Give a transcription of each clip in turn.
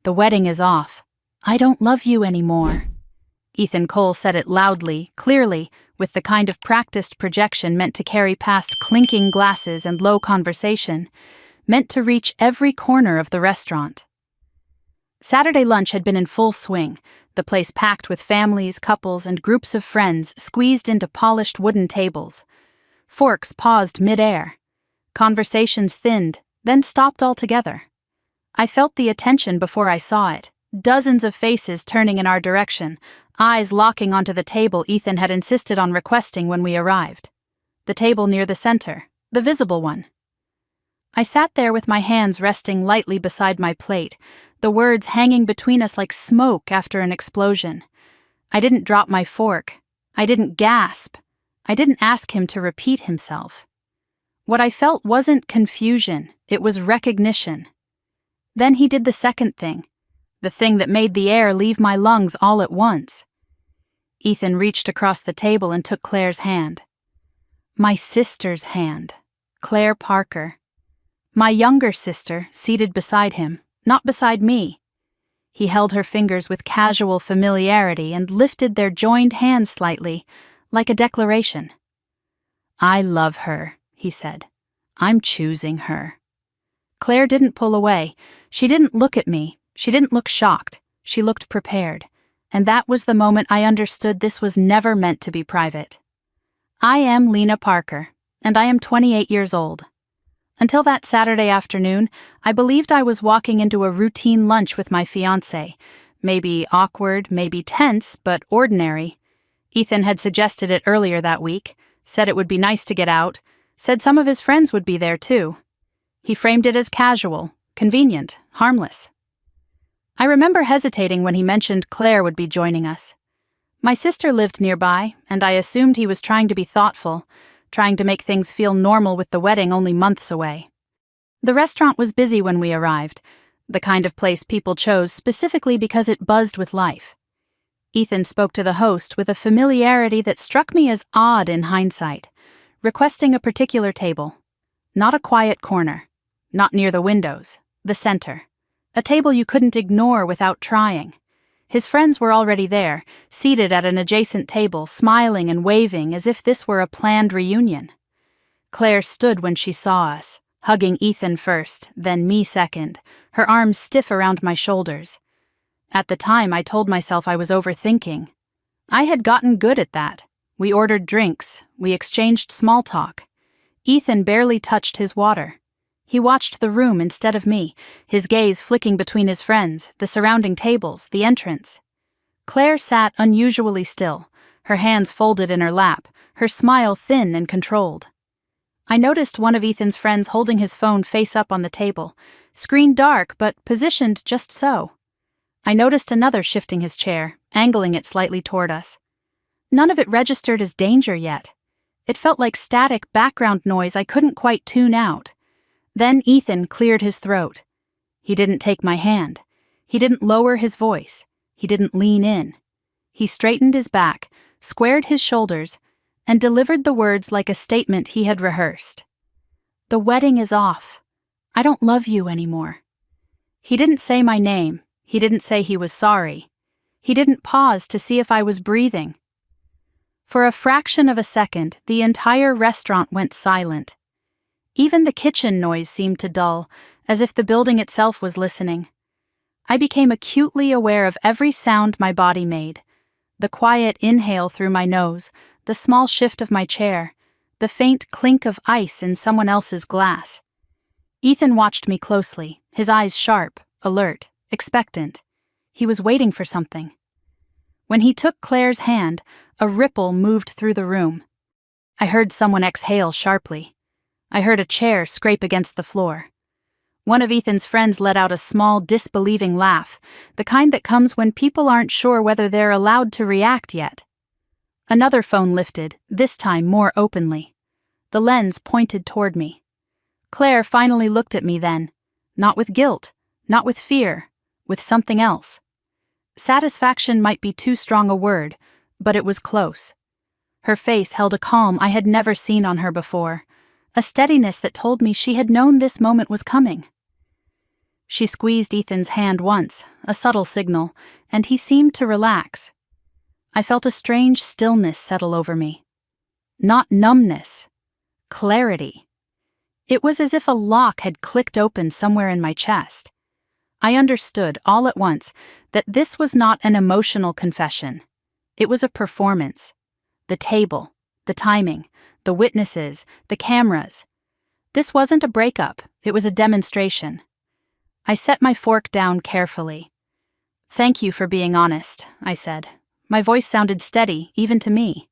The wedding is off. I don't love you anymore. Ethan Cole said it loudly, clearly, with the kind of practiced projection meant to carry past clinking glasses and low conversation, meant to reach every corner of the restaurant. Saturday lunch had been in full swing, the place packed with families, couples, and groups of friends squeezed into polished wooden tables. Forks paused mid-air. Conversations thinned, then stopped altogether. I felt the attention before I saw it, dozens of faces turning in our direction, eyes locking onto the table Ethan had insisted on requesting when we arrived. The table near the center, the visible one. I sat there with my hands resting lightly beside my plate, the words hanging between us like smoke after an explosion. I didn't drop my fork. I didn't gasp. I didn't ask him to repeat himself. What I felt wasn't confusion, it was recognition. Then he did the second thing, the thing that made the air leave my lungs all at once. Ethan reached across the table and took Claire's hand. My sister's hand, Claire Parker. My younger sister, seated beside him, not beside me. He held her fingers with casual familiarity and lifted their joined hands slightly, like a declaration. I love her, he said. I'm choosing her. Claire didn't pull away. She didn't look at me. She didn't look shocked. She looked prepared. And that was the moment I understood this was never meant to be private. I am Lena Parker, and I am 28 years old. Until that Saturday afternoon, I believed I was walking into a routine lunch with my fiancé. Maybe awkward, maybe tense, but ordinary. Ethan had suggested it earlier that week, said it would be nice to get out, said some of his friends would be there too. He framed it as casual, convenient, harmless. I remember hesitating when he mentioned Claire would be joining us. My sister lived nearby, and I assumed he was trying to be thoughtful, trying to make things feel normal with the wedding only months away. The restaurant was busy when we arrived, the kind of place people chose specifically because it buzzed with life. Ethan spoke to the host with a familiarity that struck me as odd in hindsight, requesting a particular table. Not a quiet corner, not near the windows, the center. A table you couldn't ignore without trying. His friends were already there, seated at an adjacent table, smiling and waving as if this were a planned reunion. Claire stood when she saw us, hugging Ethan first, then me second, her arms stiff around my shoulders. At the time, I told myself I was overthinking. I had gotten good at that. We ordered drinks, we exchanged small talk. Ethan barely touched his water. He watched the room instead of me, his gaze flicking between his friends, the surrounding tables, the entrance. Claire sat unusually still, her hands folded in her lap, her smile thin and controlled. I noticed one of Ethan's friends holding his phone face up on the table, screen dark but positioned just so. I noticed another shifting his chair, angling it slightly toward us. None of it registered as danger yet. It felt like static background noise I couldn't quite tune out. Then Ethan cleared his throat. He didn't take my hand. He didn't lower his voice. He didn't lean in. He straightened his back, squared his shoulders, and delivered the words like a statement he had rehearsed. The wedding is off. I don't love you anymore. He didn't say my name. He didn't say he was sorry. He didn't pause to see if I was breathing. For a fraction of a second, the entire restaurant went silent. Even the kitchen noise seemed to dull, as if the building itself was listening. I became acutely aware of every sound my body made. The quiet inhale through my nose, the small shift of my chair, the faint clink of ice in someone else's glass. Ethan watched me closely, his eyes sharp, alert, expectant. He was waiting for something. When he took Claire's hand, a ripple moved through the room. I heard someone exhale sharply. I heard a chair scrape against the floor. One of Ethan's friends let out a small, disbelieving laugh, the kind that comes when people aren't sure whether they're allowed to react yet. Another phone lifted, this time more openly. The lens pointed toward me. Claire finally looked at me then, not with guilt, not with fear, with something else. Satisfaction might be too strong a word, but it was close. Her face held a calm I had never seen on her before, a steadiness that told me she had known this moment was coming. She squeezed Ethan's hand once, a subtle signal, and he seemed to relax. I felt a strange stillness settle over me. Not numbness. Clarity. It was as if a lock had clicked open somewhere in my chest. I understood, all at once, that this was not an emotional confession. It was a performance. The table, the timing, the witnesses, the cameras. This wasn't a breakup, it was a demonstration. I set my fork down carefully. "Thank you for being honest," I said. My voice sounded steady, even to me.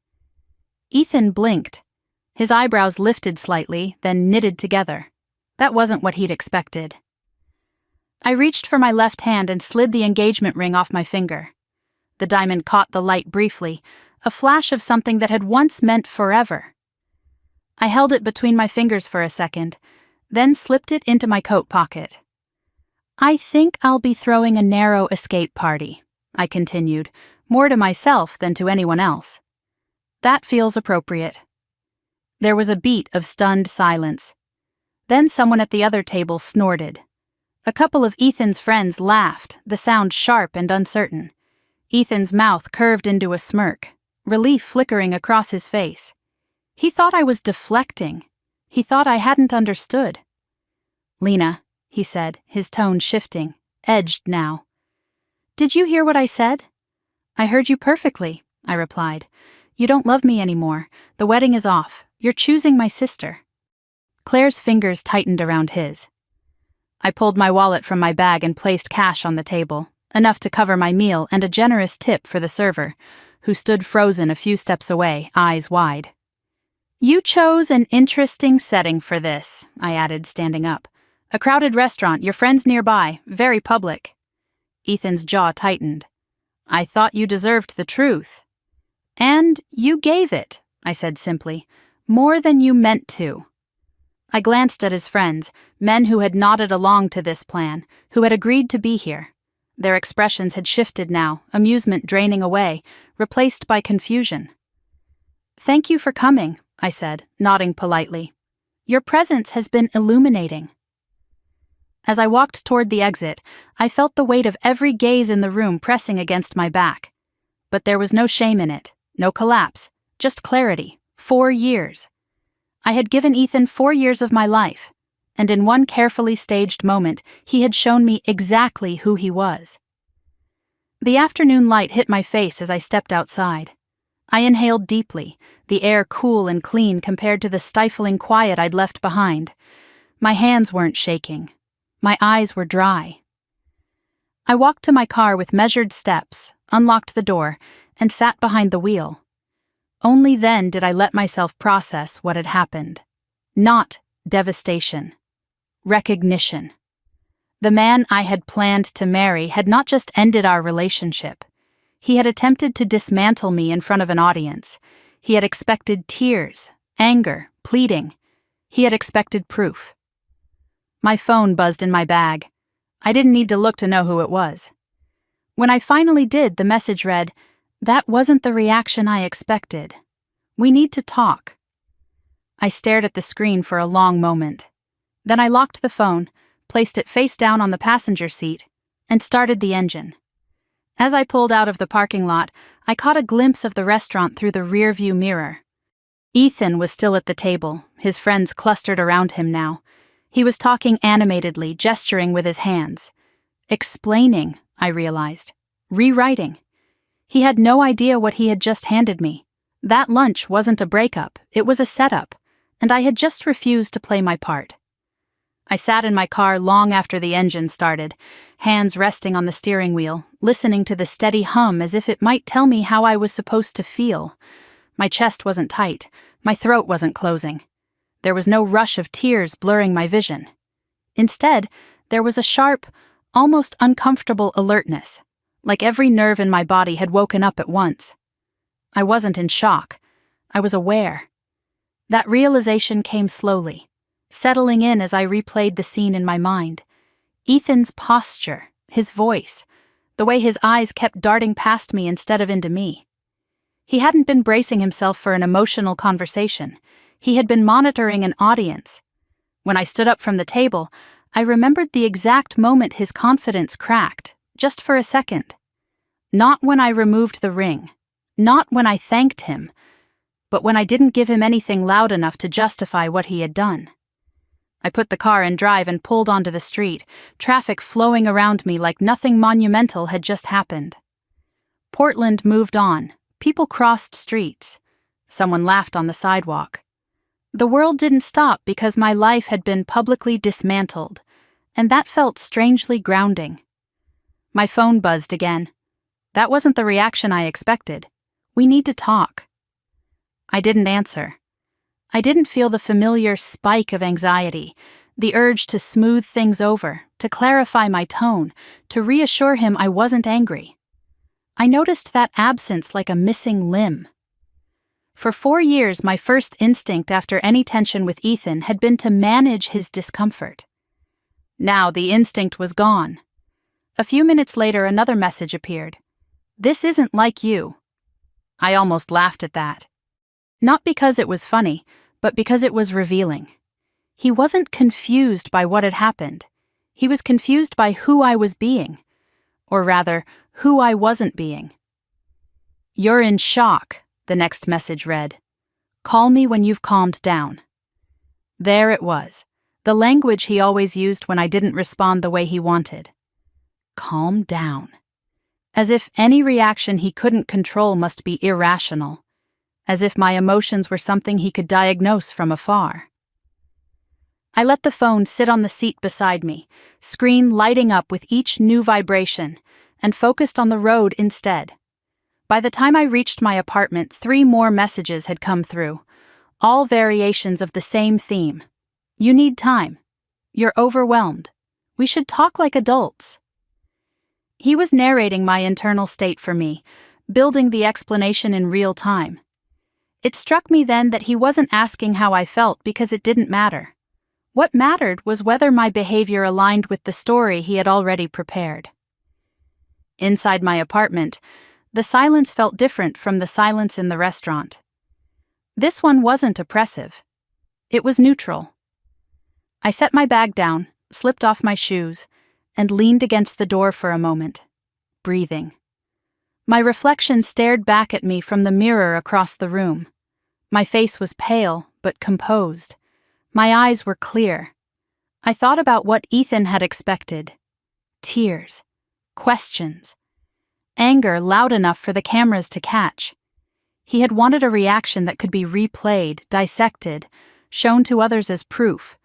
Ethan blinked. His eyebrows lifted slightly, then knitted together. That wasn't what he'd expected. I reached for my left hand and slid the engagement ring off my finger. The diamond caught the light briefly, a flash of something that had once meant forever. I held it between my fingers for a second, then slipped it into my coat pocket. "I think I'll be throwing a narrow escape party," I continued, more to myself than to anyone else. "That feels appropriate." There was a beat of stunned silence. Then someone at the other table snorted. A couple of Ethan's friends laughed, the sound sharp and uncertain. Ethan's mouth curved into a smirk, relief flickering across his face. He thought I was deflecting. He thought I hadn't understood. "Lena," he said, his tone shifting, edged now. "Did you hear what I said?" "I heard you perfectly," I replied. "You don't love me anymore. The wedding is off. You're choosing my sister." Claire's fingers tightened around his. I pulled my wallet from my bag and placed cash on the table, enough to cover my meal and a generous tip for the server, who stood frozen a few steps away, eyes wide. "You chose an interesting setting for this," I added, standing up. "A crowded restaurant, your friends nearby, very public." Ethan's jaw tightened. "I thought you deserved the truth." "And you gave it," I said simply, "more than you meant to." I glanced at his friends, men who had nodded along to this plan, who had agreed to be here. Their expressions had shifted now, amusement draining away, replaced by confusion. "Thank you for coming," I said, nodding politely. "Your presence has been illuminating." As I walked toward the exit, I felt the weight of every gaze in the room pressing against my back. But there was no shame in it, no collapse, just clarity. 4 years. I had given Ethan 4 years of my life, and in one carefully staged moment, he had shown me exactly who he was. The afternoon light hit my face as I stepped outside. I inhaled deeply, the air cool and clean compared to the stifling quiet I'd left behind. My hands weren't shaking. My eyes were dry. I walked to my car with measured steps, unlocked the door, and sat behind the wheel. Only then did I let myself process what had happened. Not devastation. Recognition. The man I had planned to marry had not just ended our relationship. He had attempted to dismantle me in front of an audience. He had expected tears, anger, pleading. He had expected proof. My phone buzzed in my bag. I didn't need to look to know who it was. When I finally did, the message read, "That wasn't the reaction I expected. We need to talk." I stared at the screen for a long moment. Then I locked the phone, placed it face down on the passenger seat, and started the engine. As I pulled out of the parking lot, I caught a glimpse of the restaurant through the rearview mirror. Ethan was still at the table, his friends clustered around him now. He was talking animatedly, gesturing with his hands. Explaining, I realized. Rewriting. He had no idea what he had just handed me. That lunch wasn't a breakup, it was a setup, and I had just refused to play my part. I sat in my car long after the engine started, hands resting on the steering wheel, listening to the steady hum as if it might tell me how I was supposed to feel. My chest wasn't tight, my throat wasn't closing. There was no rush of tears blurring my vision. Instead, there was a sharp, almost uncomfortable alertness, like every nerve in my body had woken up at once. I wasn't in shock. I was aware. That realization came slowly, settling in as I replayed the scene in my mind. Ethan's posture, his voice, the way his eyes kept darting past me instead of into me. He hadn't been bracing himself for an emotional conversation. He had been monitoring an audience. When I stood up from the table, I remembered the exact moment his confidence cracked, just for a second. Not when I removed the ring, not when I thanked him, but when I didn't give him anything loud enough to justify what he had done. I put the car in drive and pulled onto the street, traffic flowing around me like nothing monumental had just happened. Portland moved on. People crossed streets. Someone laughed on the sidewalk. The world didn't stop because my life had been publicly dismantled, and that felt strangely grounding. My phone buzzed again. That wasn't the reaction I expected. "We need to talk." I didn't answer. I didn't feel the familiar spike of anxiety, the urge to smooth things over, to clarify my tone, to reassure him I wasn't angry. I noticed that absence like a missing limb. For 4 years, my first instinct after any tension with Ethan had been to manage his discomfort. Now the instinct was gone. A few minutes later, another message appeared. "This isn't like you." I almost laughed at that. Not because it was funny, but because it was revealing. He wasn't confused by what had happened. He was confused by who I was being. Or rather, who I wasn't being. "You're in shock," the next message read. "Call me when you've calmed down." There it was, the language he always used when I didn't respond the way he wanted. Calm down. As if any reaction he couldn't control must be irrational. As if my emotions were something he could diagnose from afar. I let the phone sit on the seat beside me, screen lighting up with each new vibration, and focused on the road instead. By the time I reached my apartment, 3 more messages had come through, all variations of the same theme. "You need time. You're overwhelmed. We should talk like adults." He was narrating my internal state for me, building the explanation in real time. It struck me then that he wasn't asking how I felt because it didn't matter. What mattered was whether my behavior aligned with the story he had already prepared. Inside my apartment, the silence felt different from the silence in the restaurant. This one wasn't oppressive. It was neutral. I set my bag down, slipped off my shoes, and leaned against the door for a moment, breathing. My reflection stared back at me from the mirror across the room. My face was pale, but composed. My eyes were clear. I thought about what Ethan had expected. Tears. Questions. Anger loud enough for the cameras to catch. He had wanted a reaction that could be replayed, dissected, shown to others as proof.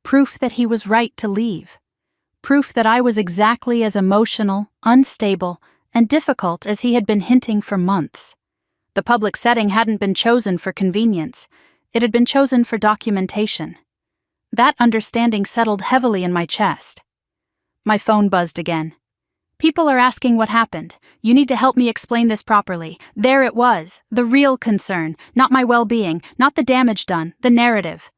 Proof that he was right to leave. Proof that I was exactly as emotional, unstable, and difficult as he had been hinting for months. The public setting hadn't been chosen for convenience. It had been chosen for documentation. That understanding settled heavily in my chest. My phone buzzed again. "People are asking what happened. You need to help me explain this properly." There it was, the real concern, not my well-being, not the damage done, the narrative.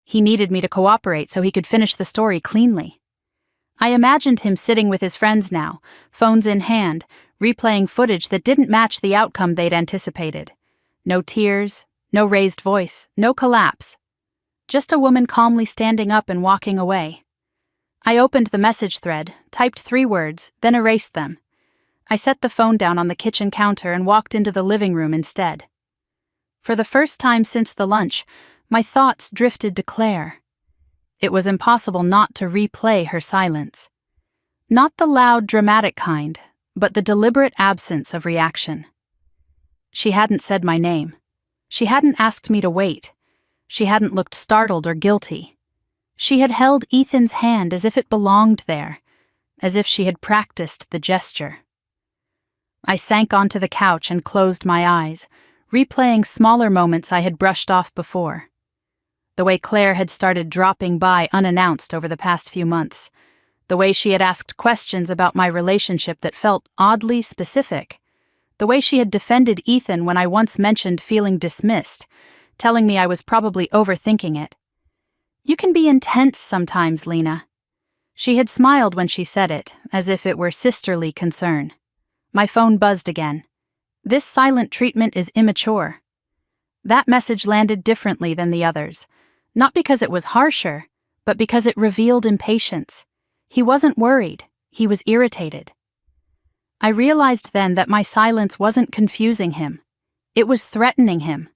He needed me to cooperate so he could finish the story cleanly. I imagined him sitting with his friends now, phones in hand, replaying footage that didn't match the outcome they'd anticipated. No tears, no raised voice, no collapse. Just a woman calmly standing up and walking away. I opened the message thread, typed 3 words, then erased them. I set the phone down on the kitchen counter and walked into the living room instead. For the first time since the lunch, my thoughts drifted to Claire. It was impossible not to replay her silence. Not the loud, dramatic kind, but the deliberate absence of reaction. She hadn't said my name. She hadn't asked me to wait. She hadn't looked startled or guilty. She had held Ethan's hand as if it belonged there, as if she had practiced the gesture. I sank onto the couch and closed my eyes, replaying smaller moments I had brushed off before. The way Claire had started dropping by unannounced over the past few months. The way she had asked questions about my relationship that felt oddly specific. The way she had defended Ethan when I once mentioned feeling dismissed, telling me I was probably overthinking it. "You can be intense sometimes, Lena." She had smiled when she said it, as if it were sisterly concern. My phone buzzed again. "This silent treatment is immature." That message landed differently than the others. Not because it was harsher, but because it revealed impatience. He wasn't worried, he was irritated. I realized then that my silence wasn't confusing him. It was threatening him.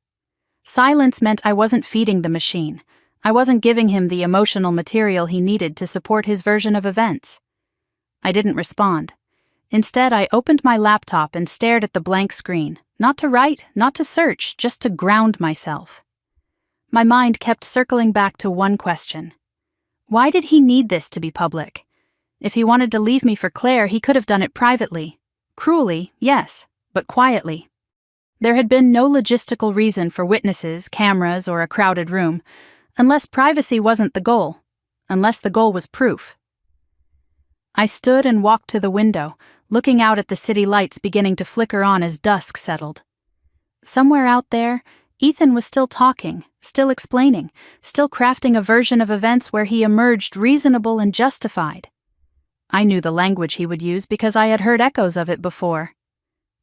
Silence meant I wasn't feeding the machine. I wasn't giving him the emotional material he needed to support his version of events. I didn't respond. Instead, I opened my laptop and stared at the blank screen, not to write, not to search, just to ground myself. My mind kept circling back to one question. Why did he need this to be public? If he wanted to leave me for Claire, he could have done it privately. Cruelly, yes, but quietly. There had been no logistical reason for witnesses, cameras, or a crowded room, unless privacy wasn't the goal, unless the goal was proof. I stood and walked to the window, looking out at the city lights beginning to flicker on as dusk settled. Somewhere out there, Ethan was still talking, still explaining, still crafting a version of events where he emerged reasonable and justified. I knew the language he would use because I had heard echoes of it before.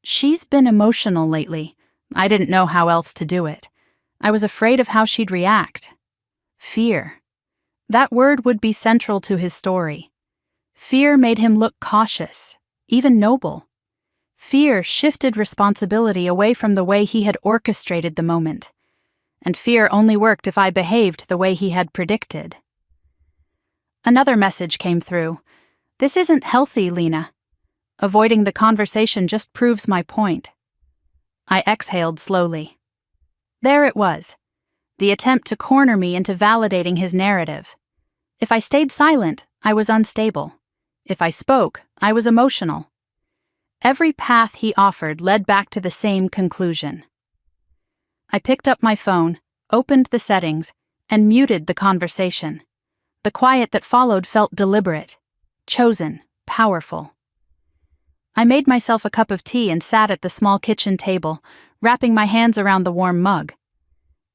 She's been emotional lately. I didn't know how else to do it. I was afraid of how she'd react. Fear. That word would be central to his story. Fear made him look cautious, even noble. Fear shifted responsibility away from the way he had orchestrated the moment. And fear only worked if I behaved the way he had predicted. Another message came through. This isn't healthy, Lena. Avoiding the conversation just proves my point. I exhaled slowly. There it was. The attempt to corner me into validating his narrative. If I stayed silent, I was unstable. If I spoke, I was emotional. Every path he offered led back to the same conclusion. I picked up my phone, opened the settings, and muted the conversation. The quiet that followed felt deliberate, chosen, powerful. I made myself a cup of tea and sat at the small kitchen table, wrapping my hands around the warm mug.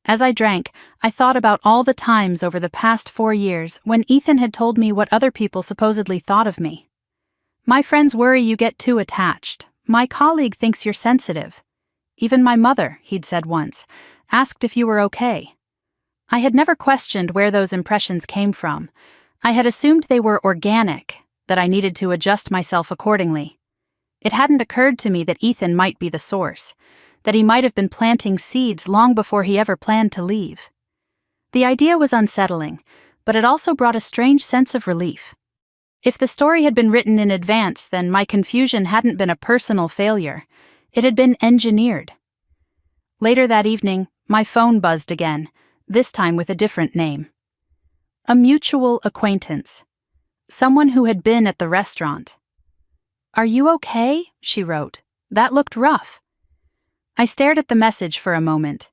As I drank, I thought about all the times over the past 4 years when Ethan had told me what other people supposedly thought of me. My friends worry you get too attached. My colleague thinks you're sensitive. Even my mother, he'd said once, asked if you were okay. I had never questioned where those impressions came from. I had assumed they were organic, that I needed to adjust myself accordingly. It hadn't occurred to me that Ethan might be the source, that he might have been planting seeds long before he ever planned to leave. The idea was unsettling, but it also brought a strange sense of relief. If the story had been written in advance, then my confusion hadn't been a personal failure. It had been engineered. Later that evening, my phone buzzed again, this time with a different name. A mutual acquaintance. Someone who had been at the restaurant. "Are you okay?" she wrote. "That looked rough." I stared at the message for a moment.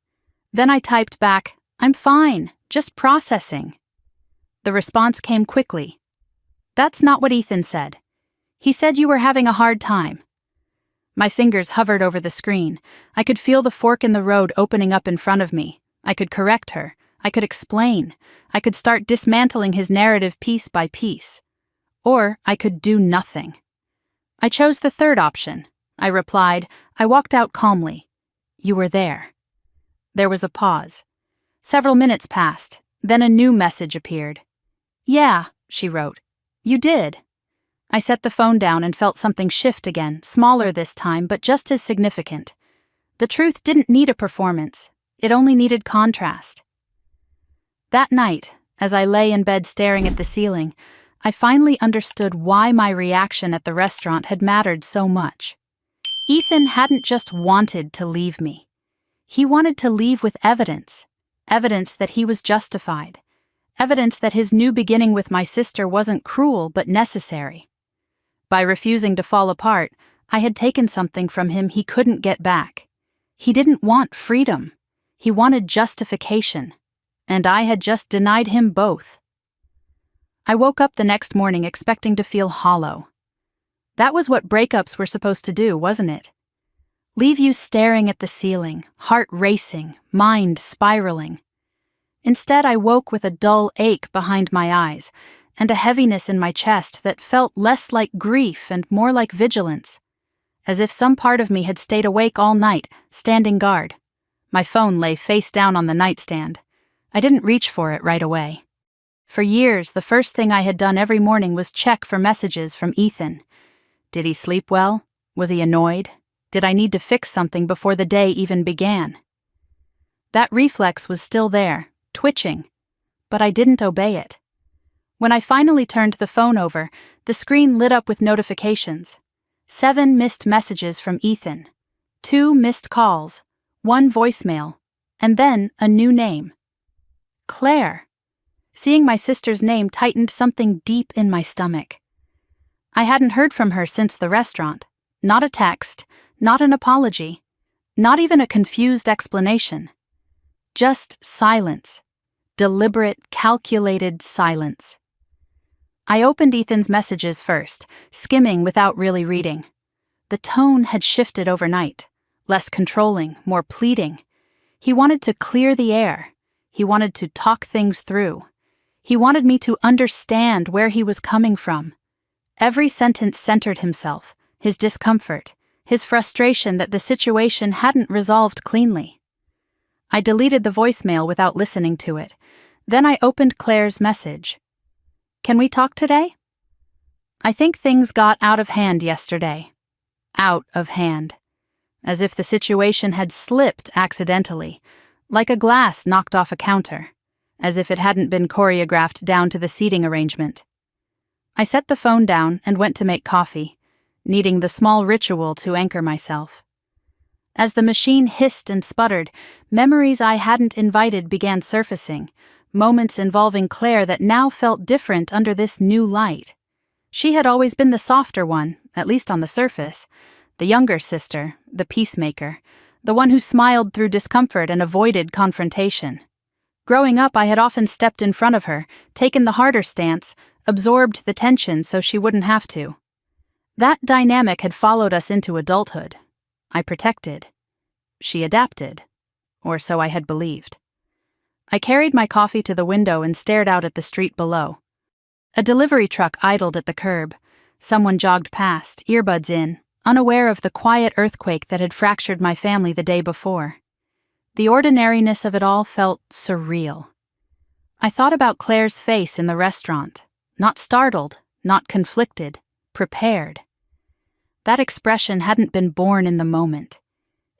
Then I typed back, "I'm fine, just processing." The response came quickly. "That's not what Ethan said. He said you were having a hard time." My fingers hovered over the screen. I could feel the fork in the road opening up in front of me. I could correct her. I could explain. I could start dismantling his narrative piece by piece. Or I could do nothing. I chose the third option. I replied. I walked out calmly. "You were there." There was a pause. Several minutes passed. Then a new message appeared. "Yeah," she wrote. "You did." I set the phone down and felt something shift again, smaller this time, but just as significant. The truth didn't need a performance. It only needed contrast. That night, as I lay in bed staring at the ceiling, I finally understood why my reaction at the restaurant had mattered so much. Ethan hadn't just wanted to leave me. He wanted to leave with evidence. Evidence that he was justified. Evidence that his new beginning with my sister wasn't cruel but necessary. By refusing to fall apart, I had taken something from him he couldn't get back. He didn't want freedom. He wanted justification. And I had just denied him both. I woke up the next morning expecting to feel hollow. That was what breakups were supposed to do, wasn't it? Leave you staring at the ceiling, heart racing, mind spiraling. Instead, I woke with a dull ache behind my eyes and a heaviness in my chest that felt less like grief and more like vigilance, as if some part of me had stayed awake all night, standing guard. My phone lay face down on the nightstand. I didn't reach for it right away. For years, the first thing I had done every morning was check for messages from Ethan. Did he sleep well? Was he annoyed? Did I need to fix something before the day even began? That reflex was still there, twitching, but I didn't obey it. When I finally turned the phone over, the screen lit up with notifications. 7 missed messages from Ethan, 2 missed calls, 1 voicemail, and then a new name. Claire. Seeing my sister's name tightened something deep in my stomach. I hadn't heard from her since the restaurant. Not a text, not an apology, not even a confused explanation. Just silence. Deliberate, calculated silence. I opened Ethan's messages first, skimming without really reading. The tone had shifted overnight. Less controlling, more pleading. He wanted to clear the air. He wanted to talk things through. He wanted me to understand where he was coming from. Every sentence centered himself, his discomfort, his frustration that the situation hadn't resolved cleanly. I deleted the voicemail without listening to it. Then I opened Claire's message. Can we talk today? I think things got out of hand yesterday. Out of hand. As if the situation had slipped accidentally, like a glass knocked off a counter, as if it hadn't been choreographed down to the seating arrangement. I set the phone down and went to make coffee, needing the small ritual to anchor myself. As the machine hissed and sputtered, memories I hadn't invited began surfacing, moments involving Claire that now felt different under this new light. She had always been the softer one, at least on the surface, the younger sister, the peacemaker, the one who smiled through discomfort and avoided confrontation. Growing up, I had often stepped in front of her, taken the harder stance, absorbed the tension so she wouldn't have to. That dynamic had followed us into adulthood. I protected. She adapted. Or so I had believed. I carried my coffee to the window and stared out at the street below. A delivery truck idled at the curb. Someone jogged past, earbuds in, unaware of the quiet earthquake that had fractured my family the day before. The ordinariness of it all felt surreal. I thought about Claire's face in the restaurant, not startled, not conflicted, prepared. That expression hadn't been born in the moment.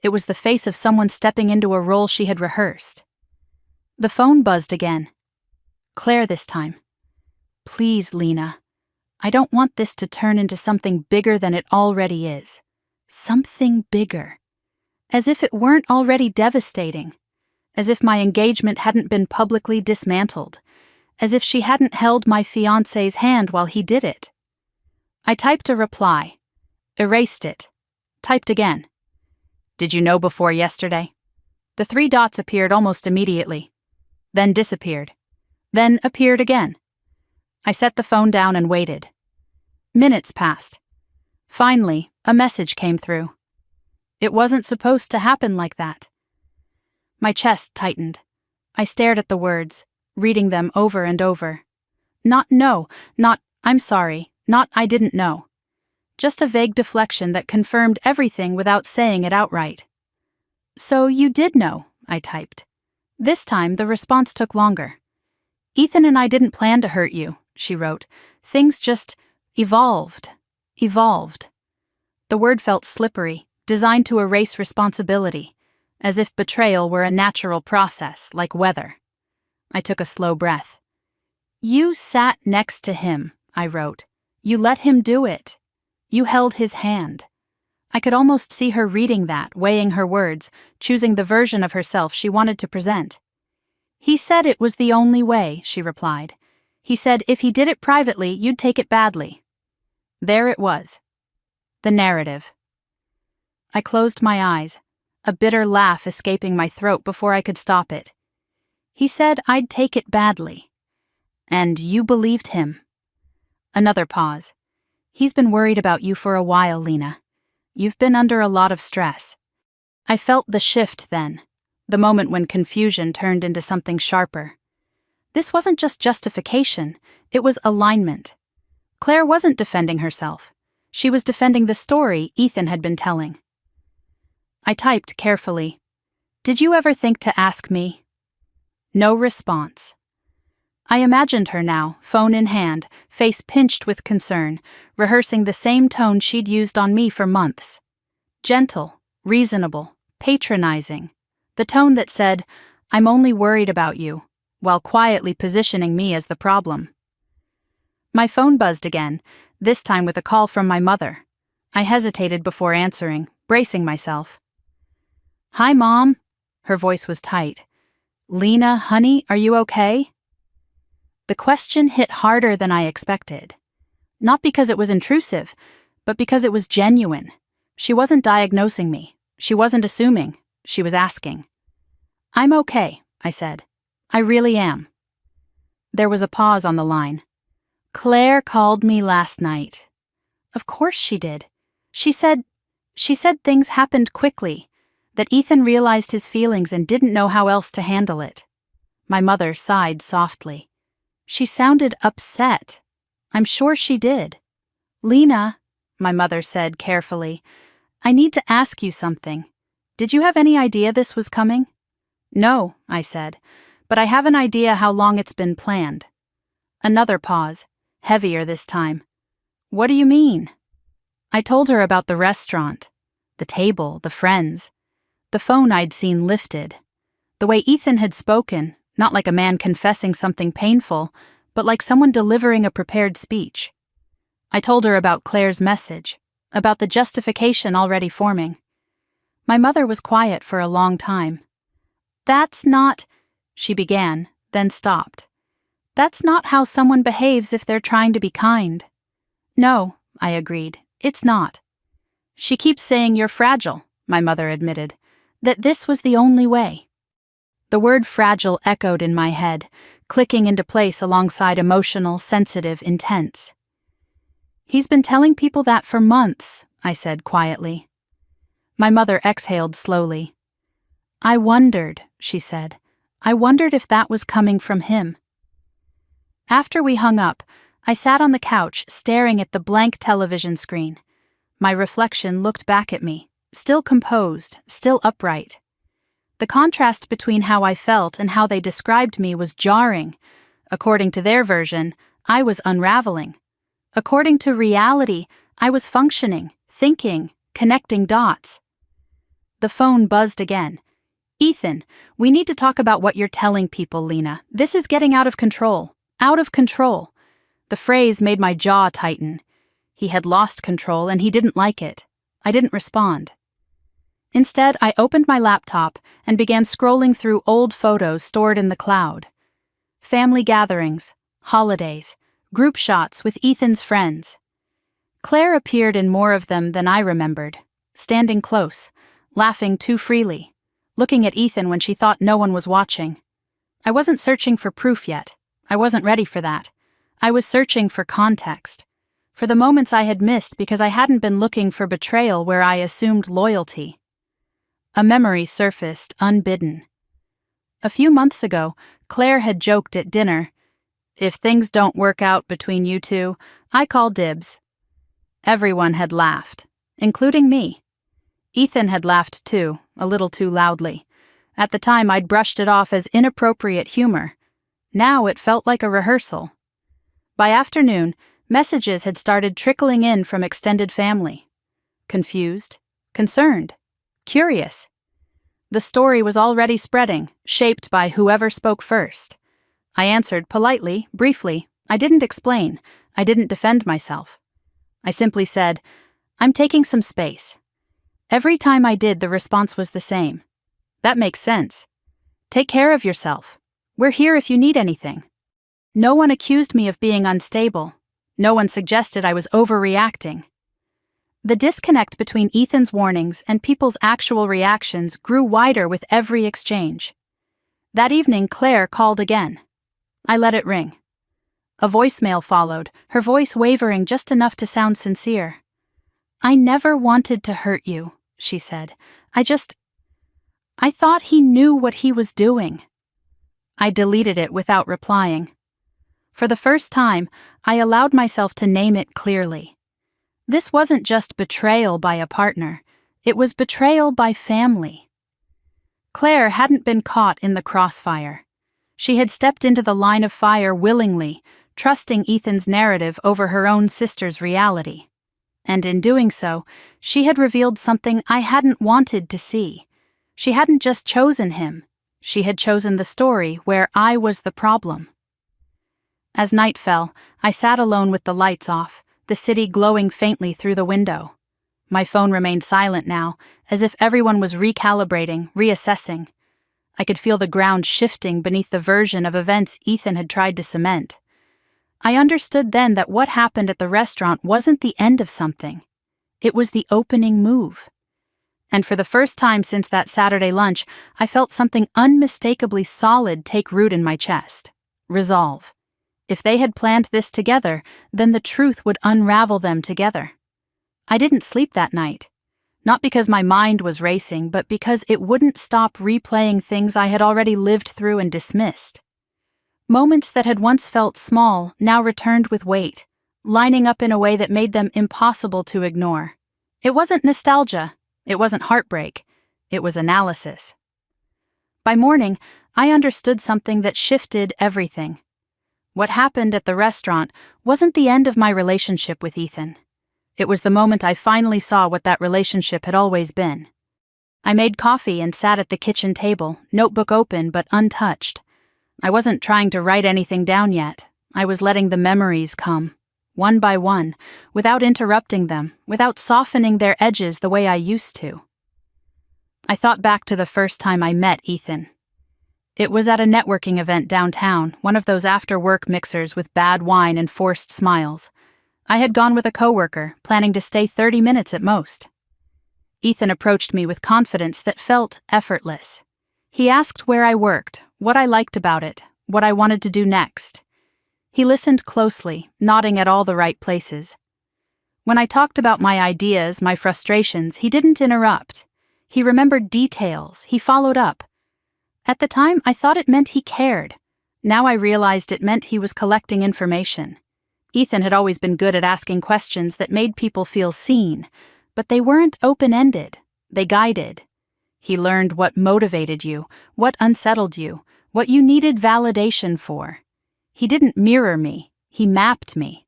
It was the face of someone stepping into a role she had rehearsed. The phone buzzed again. Claire this time. Please, Lena. I don't want this to turn into something bigger than it already is. Something bigger. As if it weren't already devastating. As if my engagement hadn't been publicly dismantled. As if she hadn't held my fiancé's hand while he did it. I typed a reply. Erased it. Typed again. Did you know before yesterday? The 3 dots appeared almost immediately. Then disappeared. Then appeared again. I set the phone down and waited. Minutes passed. Finally, a message came through. It wasn't supposed to happen like that. My chest tightened. I stared at the words, reading them over and over. Not no, not I'm sorry, not I didn't know. Just a vague deflection that confirmed everything without saying it outright. So you did know, I typed. This time, the response took longer. Ethan and I didn't plan to hurt you, she wrote. Things just evolved. The word felt slippery, designed to erase responsibility, as if betrayal were a natural process, like weather. I took a slow breath. You sat next to him, I wrote. You let him do it. You held his hand. I could almost see her reading that, weighing her words, choosing the version of herself she wanted to present. He said it was the only way, she replied. He said if he did it privately, you'd take it badly. There it was. The narrative. I closed my eyes, a bitter laugh escaping my throat before I could stop it. He said I'd take it badly. And you believed him. Another pause. He's been worried about you for a while, Lena. You've been under a lot of stress. I felt the shift then, the moment when confusion turned into something sharper. This wasn't just justification, it was alignment. Claire wasn't defending herself. She was defending the story Ethan had been telling. I typed carefully. Did you ever think to ask me? No response. I imagined her now, phone in hand, face pinched with concern, rehearsing the same tone she'd used on me for months. Gentle, reasonable, patronizing. The tone that said, "I'm only worried about you," while quietly positioning me as the problem. My phone buzzed again, this time with a call from my mother. I hesitated before answering, bracing myself. "Hi, Mom." Her voice was tight. "Lena, honey, are you okay?" The question hit harder than I expected. Not because it was intrusive, but because it was genuine. She wasn't diagnosing me. She wasn't assuming. She was asking. "I'm okay," I said. "I really am." There was a pause on the line. "Claire called me last night." Of course she did. She said things happened quickly, that Ethan realized his feelings and didn't know how else to handle it. My mother sighed softly. She sounded upset. I'm sure she did. "Lena," my mother said carefully, "I need to ask you something. Did you have any idea this was coming?" "No," I said, "but I have an idea how long it's been planned." Another pause, heavier this time. "What do you mean?" I told her about the restaurant, the table, the friends. The phone I'd seen lifted. The way Ethan had spoken, not like a man confessing something painful, but like someone delivering a prepared speech. I told her about Claire's message, about the justification already forming. My mother was quiet for a long time. "That's not," she began, then stopped. "That's not how someone behaves if they're trying to be kind." "No," I agreed, "it's not." "She keeps saying you're fragile," my mother admitted, "that this was the only way." The word fragile echoed in my head, clicking into place alongside emotional, sensitive, intense. "He's been telling people that for months," I said quietly. My mother exhaled slowly. "I wondered," she said. "I wondered if that was coming from him." After we hung up, I sat on the couch staring at the blank television screen. My reflection looked back at me, still composed, still upright. The contrast between how I felt and how they described me was jarring. According to their version, I was unraveling. According to reality, I was functioning, thinking, connecting dots. The phone buzzed again. "Ethan, we need to talk about what you're telling people, Lena. This is getting out of control. Out of control." The phrase made my jaw tighten. He had lost control and he didn't like it. I didn't respond. Instead, I opened my laptop and began scrolling through old photos stored in the cloud. Family gatherings, holidays, group shots with Ethan's friends. Claire appeared in more of them than I remembered, standing close, laughing too freely, looking at Ethan when she thought no one was watching. I wasn't searching for proof yet. I wasn't ready for that. I was searching for context, for the moments I had missed because I hadn't been looking for betrayal where I assumed loyalty. A memory surfaced, unbidden. A few months ago, Claire had joked at dinner, "If things don't work out between you two, I call dibs." Everyone had laughed, including me. Ethan had laughed too, a little too loudly. At the time, I'd brushed it off as inappropriate humor. Now it felt like a rehearsal. By afternoon, messages had started trickling in from extended family. Confused, concerned, curious. The story was already spreading, shaped by whoever spoke first. I answered politely, briefly. I didn't explain. I didn't defend myself. I simply said, "I'm taking some space." Every time I did, the response was the same. "That makes sense. Take care of yourself. We're here if you need anything." No one accused me of being unstable. No one suggested I was overreacting. The disconnect between Ethan's warnings and people's actual reactions grew wider with every exchange. That evening, Claire called again. I let it ring. A voicemail followed, her voice wavering just enough to sound sincere. "I never wanted to hurt you," she said. I thought he knew what he was doing." I deleted it without replying. For the first time, I allowed myself to name it clearly. This wasn't just betrayal by a partner, it was betrayal by family. Claire hadn't been caught in the crossfire. She had stepped into the line of fire willingly, trusting Ethan's narrative over her own sister's reality. And in doing so, she had revealed something I hadn't wanted to see. She hadn't just chosen him. She had chosen the story where I was the problem. As night fell, I sat alone with the lights off, the city glowing faintly through the window. My phone remained silent now, as if everyone was recalibrating, reassessing. I could feel the ground shifting beneath the version of events Ethan had tried to cement. I understood then that what happened at the restaurant wasn't the end of something. It was the opening move. And for the first time since that Saturday lunch, I felt something unmistakably solid take root in my chest. Resolve. If they had planned this together, then the truth would unravel them together. I didn't sleep that night. Not because my mind was racing, but because it wouldn't stop replaying things I had already lived through and dismissed. Moments that had once felt small now returned with weight, lining up in a way that made them impossible to ignore. It wasn't nostalgia. It wasn't heartbreak. It was analysis. By morning, I understood something that shifted everything. What happened at the restaurant wasn't the end of my relationship with Ethan. It was the moment I finally saw what that relationship had always been. I made coffee and sat at the kitchen table, notebook open but untouched. I wasn't trying to write anything down yet. I was letting the memories come, one by one, without interrupting them, without softening their edges the way I used to. I thought back to the first time I met Ethan. It was at a networking event downtown, one of those after-work mixers with bad wine and forced smiles. I had gone with a coworker, planning to stay 30 minutes at most. Ethan approached me with confidence that felt effortless. He asked where I worked, what I liked about it, what I wanted to do next. He listened closely, nodding at all the right places. When I talked about my ideas, my frustrations, he didn't interrupt. He remembered details, he followed up. At the time, I thought it meant he cared. Now I realized it meant he was collecting information. Ethan had always been good at asking questions that made people feel seen, but they weren't open-ended. They guided. He learned what motivated you, what unsettled you, what you needed validation for. He didn't mirror me, he mapped me.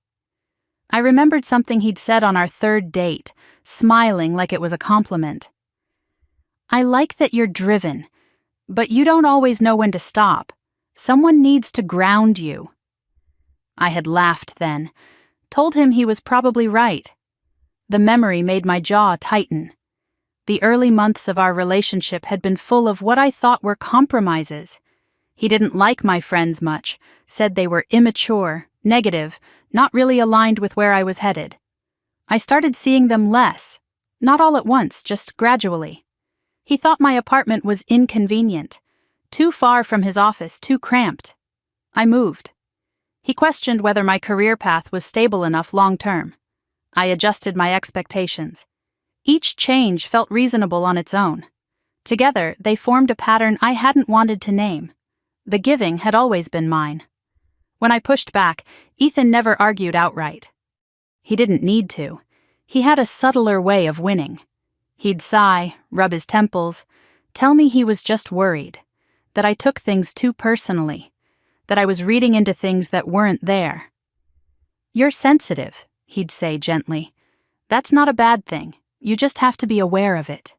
I remembered something he'd said on our third date, smiling like it was a compliment. I like that you're driven, but you don't always know when to stop. Someone needs to ground you. I had laughed then, told him he was probably right. The memory made my jaw tighten. The early months of our relationship had been full of what I thought were compromises. He didn't like my friends much, said they were immature, negative, not really aligned with where I was headed. I started seeing them less, not all at once, just gradually. He thought my apartment was inconvenient, too far from his office, too cramped. I moved. He questioned whether my career path was stable enough long-term. I adjusted my expectations. Each change felt reasonable on its own. Together, they formed a pattern I hadn't wanted to name. The giving had always been mine. When I pushed back, Ethan never argued outright. He didn't need to. He had a subtler way of winning. He'd sigh, rub his temples, tell me he was just worried, that I took things too personally, that I was reading into things that weren't there. You're sensitive, he'd say gently. That's not a bad thing. You just have to be aware of it.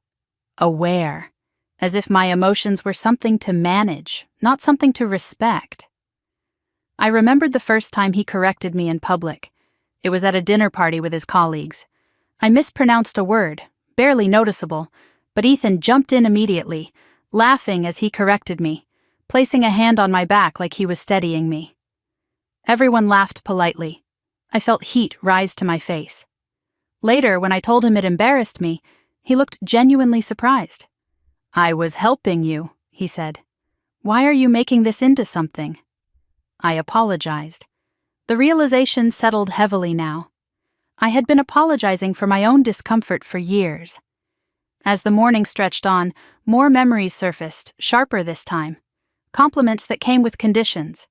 Aware. As if my emotions were something to manage, not something to respect. I remembered the first time he corrected me in public. It was at a dinner party with his colleagues. I mispronounced a word, barely noticeable, but Ethan jumped in immediately, laughing as he corrected me, placing a hand on my back like he was steadying me. Everyone laughed politely. I felt heat rise to my face. Later, when I told him it embarrassed me, he looked genuinely surprised. I was helping you, he said. Why are you making this into something? I apologized. The realization settled heavily now. I had been apologizing for my own discomfort for years. As the morning stretched on, more memories surfaced, sharper this time. Compliments that came with conditions.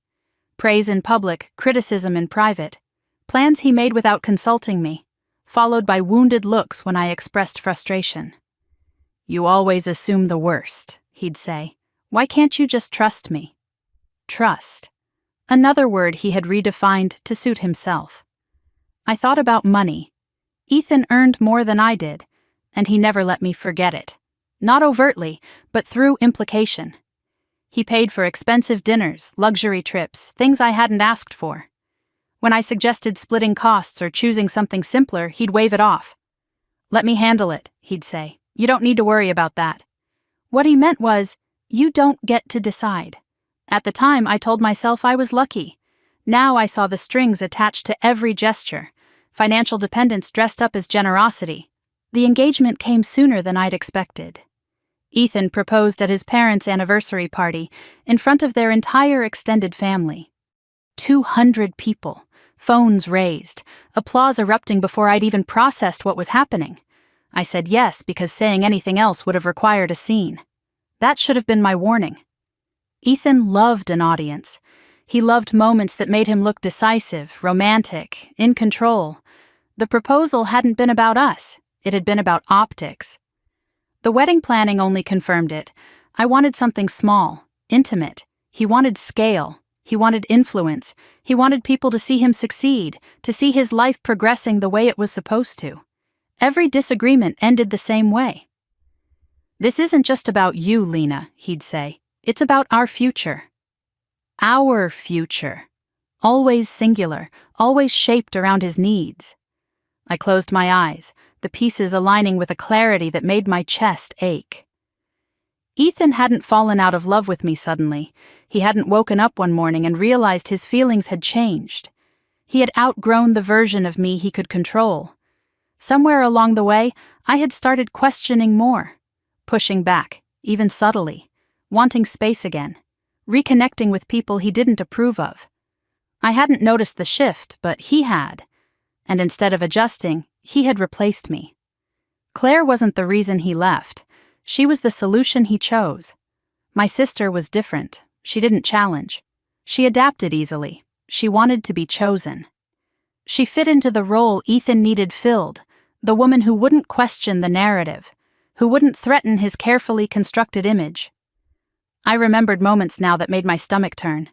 Praise in public, criticism in private. Plans he made without consulting me, followed by wounded looks when I expressed frustration. You always assume the worst, he'd say. Why can't you just trust me? Trust. Another word he had redefined to suit himself. I thought about money. Ethan earned more than I did, and he never let me forget it. Not overtly, but through implication. He paid for expensive dinners, luxury trips, things I hadn't asked for. When I suggested splitting costs or choosing something simpler, he'd wave it off. "Let me handle it," he'd say. "You don't need to worry about that." What he meant was, you don't get to decide. At the time, I told myself I was lucky. Now I saw the strings attached to every gesture, financial dependence dressed up as generosity. The engagement came sooner than I'd expected. Ethan proposed at his parents' anniversary party in front of their entire extended family. 200 people, phones raised, applause erupting before I'd even processed what was happening. I said yes because saying anything else would have required a scene. That should have been my warning. Ethan loved an audience. He loved moments that made him look decisive, romantic, in control. The proposal hadn't been about us. It had been about optics. The wedding planning only confirmed it. I wanted something small, intimate. He wanted scale. He wanted influence. He wanted people to see him succeed, to see his life progressing the way it was supposed to. Every disagreement ended the same way. "This isn't just about you, Lena," he'd say. "It's about our future." Our future. Always singular, always shaped around his needs. I closed my eyes, the pieces aligning with a clarity that made my chest ache. Ethan hadn't fallen out of love with me suddenly. He hadn't woken up one morning and realized his feelings had changed. He had outgrown the version of me he could control. Somewhere along the way, I had started questioning more, pushing back, even subtly, wanting space again, reconnecting with people he didn't approve of. I hadn't noticed the shift, but he had, and instead of adjusting, he had replaced me. Claire wasn't the reason he left. She was the solution he chose. My sister was different. She didn't challenge. She adapted easily. She wanted to be chosen. She fit into the role Ethan needed filled, the woman who wouldn't question the narrative, who wouldn't threaten his carefully constructed image. I remembered moments now that made my stomach turn.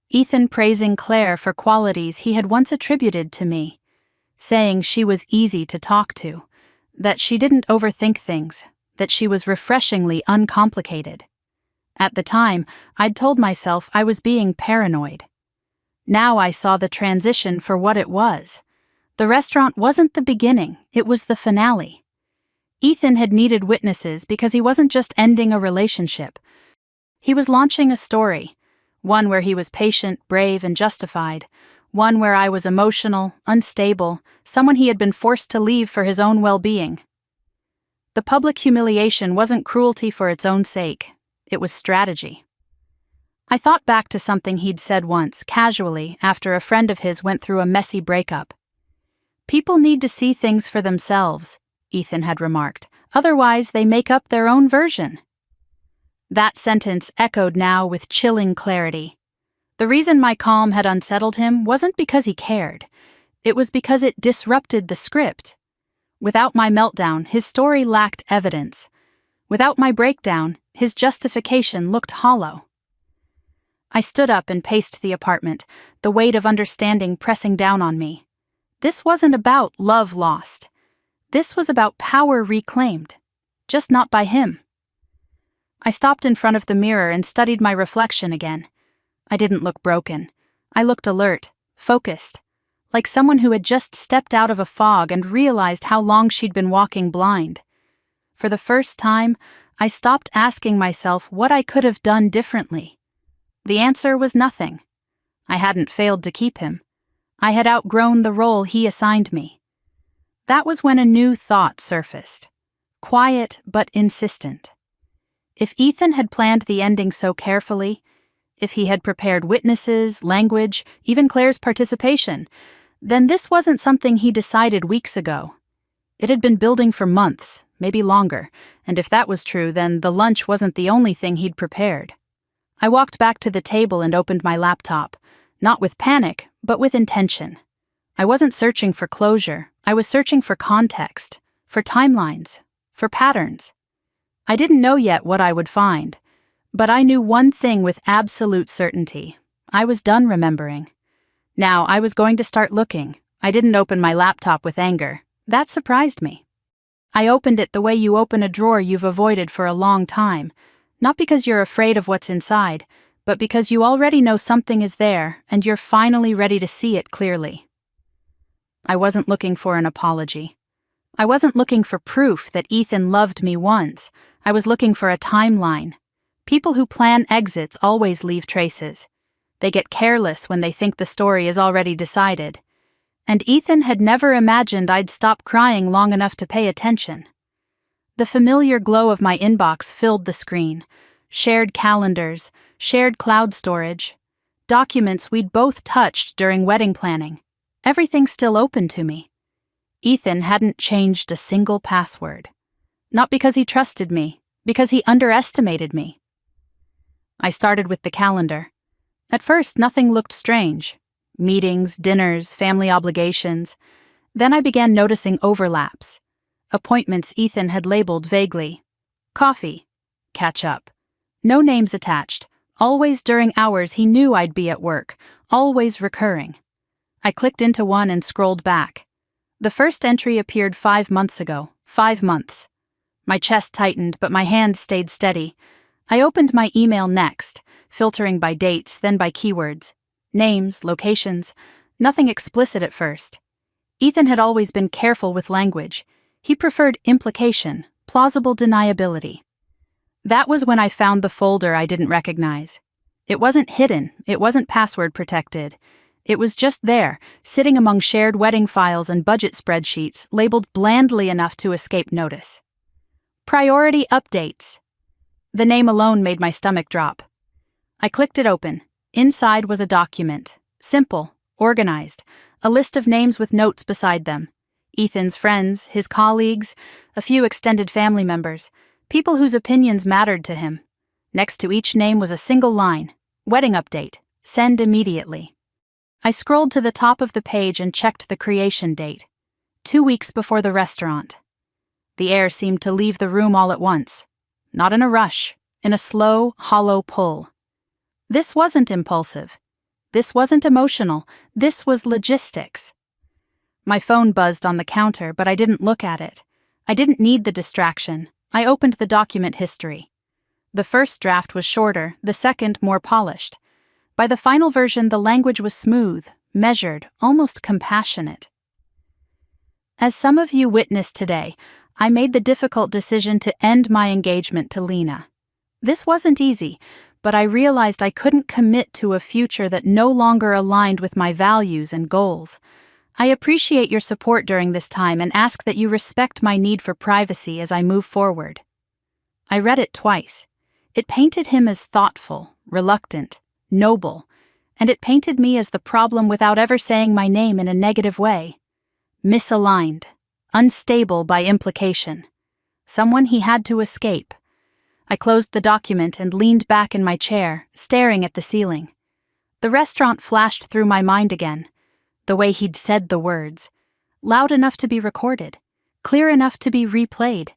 Ethan praising Claire for qualities he had once attributed to me, saying she was easy to talk to, that she didn't overthink things, that she was refreshingly uncomplicated. At the time, I'd told myself I was being paranoid. Now I saw the transition for what it was. The restaurant wasn't the beginning, it was the finale. Ethan had needed witnesses because he wasn't just ending a relationship. He was launching a story, one where he was patient, brave, and justified, one where I was emotional, unstable, someone he had been forced to leave for his own well-being. The public humiliation wasn't cruelty for its own sake, it was strategy. I thought back to something he'd said once, casually, after a friend of his went through a messy breakup. "People need to see things for themselves," Ethan had remarked. "Otherwise, they make up their own version." That sentence echoed now with chilling clarity. The reason my calm had unsettled him wasn't because he cared. It was because it disrupted the script. Without my meltdown, his story lacked evidence. Without my breakdown, his justification looked hollow. I stood up and paced the apartment, the weight of understanding pressing down on me. This wasn't about love lost. This was about power reclaimed, just not by him. I stopped in front of the mirror and studied my reflection again. I didn't look broken. I looked alert, focused, like someone who had just stepped out of a fog and realized how long she'd been walking blind. For the first time, I stopped asking myself what I could have done differently. The answer was nothing. I hadn't failed to keep him. I had outgrown the role he assigned me. That was when a new thought surfaced, quiet but insistent. If Ethan had planned the ending so carefully, if he had prepared witnesses, language, even Claire's participation, then this wasn't something he decided weeks ago. It had been building for months, maybe longer, and if that was true, then the lunch wasn't the only thing he'd prepared. I walked back to the table and opened my laptop, not with panic, but with intention. I wasn't searching for closure, I was searching for context, for timelines, for patterns. I didn't know yet what I would find, But I knew one thing with absolute certainty. I was done remembering. Now, I was going to start looking. I didn't open my laptop with anger. That surprised me. I opened it the way you open a drawer you've avoided for a long time, not because you're afraid of what's inside, but because you already know something is there and you're finally ready to see it clearly. I wasn't looking for an apology. I wasn't looking for proof that Ethan loved me once. I was looking for a timeline. People who plan exits always leave traces. They get careless when they think the story is already decided. And Ethan had never imagined I'd stop crying long enough to pay attention. The familiar glow of my inbox filled the screen. Shared calendars, shared cloud storage, documents we'd both touched during wedding planning. Everything still open to me. Ethan hadn't changed a single password. Not because he trusted me, because he underestimated me. I started with the calendar. At first, nothing looked strange. Meetings, dinners, family obligations. Then I began noticing overlaps. Appointments Ethan had labeled vaguely. Coffee. Catch up. No names attached. Always during hours he knew I'd be at work. Always recurring. I clicked into one and scrolled back. The first entry appeared 5 months ago. 5 months. My chest tightened, but my hand stayed steady. I opened my email next, filtering by dates, then by keywords. Names, locations, nothing explicit at first. Ethan had always been careful with language. He preferred implication, plausible deniability. That was when I found the folder I didn't recognize. It wasn't hidden, it wasn't password protected. It was just there, sitting among shared wedding files and budget spreadsheets, labeled blandly enough to escape notice. Priority updates. The name alone made my stomach drop. I clicked it open. Inside was a document. Simple, organized, a list of names with notes beside them. Ethan's friends, his colleagues, a few extended family members, people whose opinions mattered to him. Next to each name was a single line. Wedding update. Send immediately. I scrolled to the top of the page and checked the creation date. 2 weeks before the restaurant. The air seemed to leave the room all at once. Not in a rush, in a slow, hollow pull. This wasn't impulsive. This wasn't emotional. This was logistics. My phone buzzed on the counter, but I didn't look at it. I didn't need the distraction. I opened the document history. The first draft was shorter, the second more polished. By the final version, the language was smooth, measured, almost compassionate. As some of you witnessed today, I made the difficult decision to end my engagement to Lena. This wasn't easy, but I realized I couldn't commit to a future that no longer aligned with my values and goals. I appreciate your support during this time and ask that you respect my need for privacy as I move forward. I read it twice. It painted him as thoughtful, reluctant, noble, and it painted me as the problem without ever saying my name in a negative way. Misaligned, unstable by implication. Someone he had to escape. I closed the document and leaned back in my chair, staring at the ceiling. The restaurant flashed through my mind again. The way he'd said the words. Loud enough to be recorded. Clear enough to be replayed.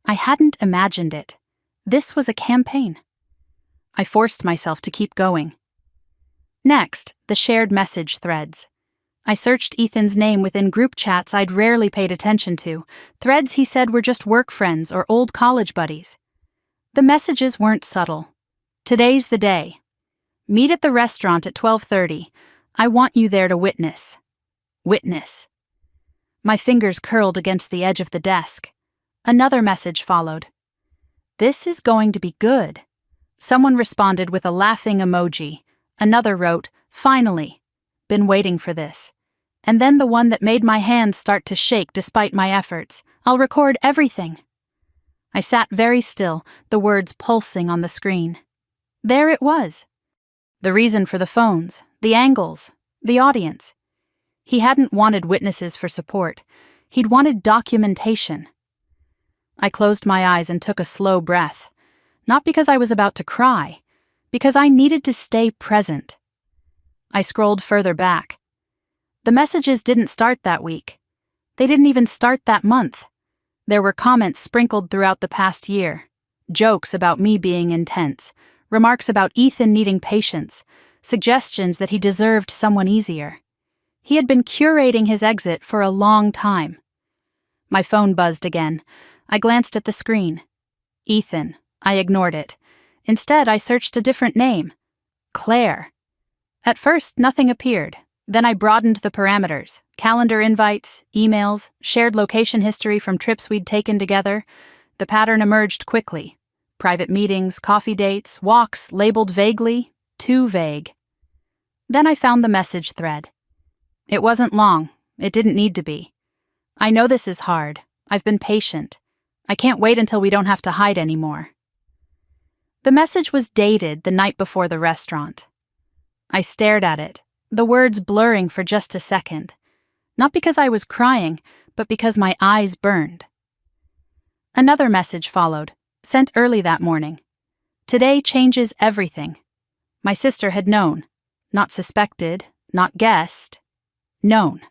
I hadn't imagined it. This was a campaign. I forced myself to keep going. Next, the shared message threads. I searched Ethan's name within group chats I'd rarely paid attention to, threads he said were just work friends or old college buddies. The messages weren't subtle. Today's the day. Meet at the restaurant at 12:30. I want you there to witness. Witness. My fingers curled against the edge of the desk. Another message followed. This is going to be good. Someone responded with a laughing emoji. Another wrote, finally. Been waiting for this. And then the one that made my hands start to shake despite my efforts. I'll record everything. I sat very still, the words pulsing on the screen. There it was. The reason for the phones, the angles, the audience. He hadn't wanted witnesses for support. He'd wanted documentation. I closed my eyes and took a slow breath. Not because I was about to cry, because I needed to stay present. I scrolled further back. The messages didn't start that week. They didn't even start that month. There were comments sprinkled throughout the past year. Jokes about me being intense, remarks about Ethan needing patience, suggestions that he deserved someone easier. He had been curating his exit for a long time. My phone buzzed again. I glanced at the screen. Ethan. I ignored it. Instead, I searched a different name. Claire. At first, nothing appeared. Then I broadened the parameters. Calendar invites, emails, shared location history from trips we'd taken together. The pattern emerged quickly. Private meetings, coffee dates, walks labeled vaguely, too vague. Then I found the message thread. It wasn't long. It didn't need to be. I know this is hard. I've been patient. I can't wait until we don't have to hide anymore. The message was dated the night before the restaurant. I stared at it, the words blurring for just a second. Not because I was crying, but because my eyes burned. Another message followed, sent early that morning. Today changes everything. My sister had known. Not suspected, not guessed. Known.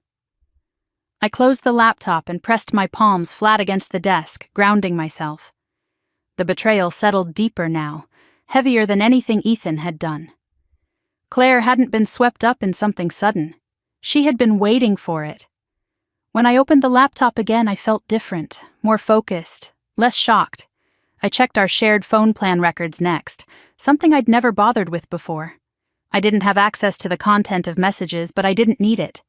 I closed the laptop and pressed my palms flat against the desk, grounding myself. The betrayal settled deeper now, heavier than anything Ethan had done. Claire hadn't been swept up in something sudden. She had been waiting for it. When I opened the laptop again, I felt different, more focused, less shocked. I checked our shared phone plan records next, something I'd never bothered with before. I didn't have access to the content of messages, but I didn't need it.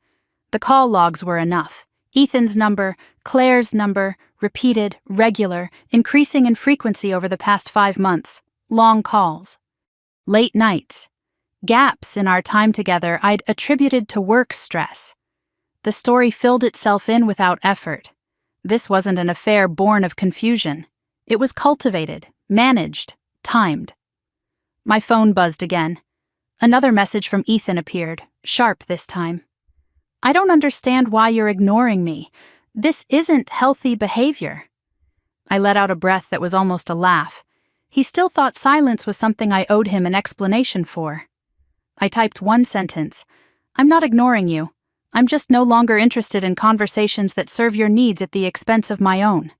The call logs were enough. Ethan's number, Claire's number, repeated, regular, increasing in frequency over the past 5 months. Long calls. Late nights. Gaps in our time together I'd attributed to work stress. The story filled itself in without effort. This wasn't an affair born of confusion. It was cultivated, managed, timed. My phone buzzed again. Another message from Ethan appeared, sharp this time. I don't understand why you're ignoring me. This isn't healthy behavior. I let out a breath that was almost a laugh. He still thought silence was something I owed him an explanation for. I typed one sentence. I'm not ignoring you. I'm just no longer interested in conversations that serve your needs at the expense of my own.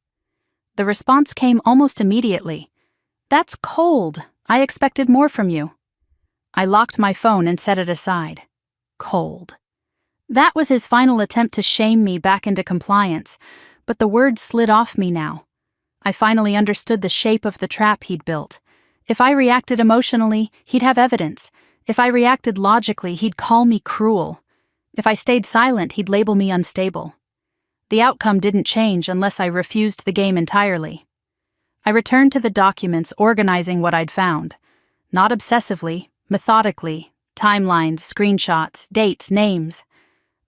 The response came almost immediately. That's cold. I expected more from you. I locked my phone and set it aside. Cold. That was his final attempt to shame me back into compliance, but the words slid off me now. I finally understood the shape of the trap he'd built. If I reacted emotionally, he'd have evidence. If I reacted logically, he'd call me cruel. If I stayed silent, he'd label me unstable. The outcome didn't change unless I refused the game entirely. I returned to the documents, organizing what I'd found. Not obsessively, methodically, timelines, screenshots, dates, names.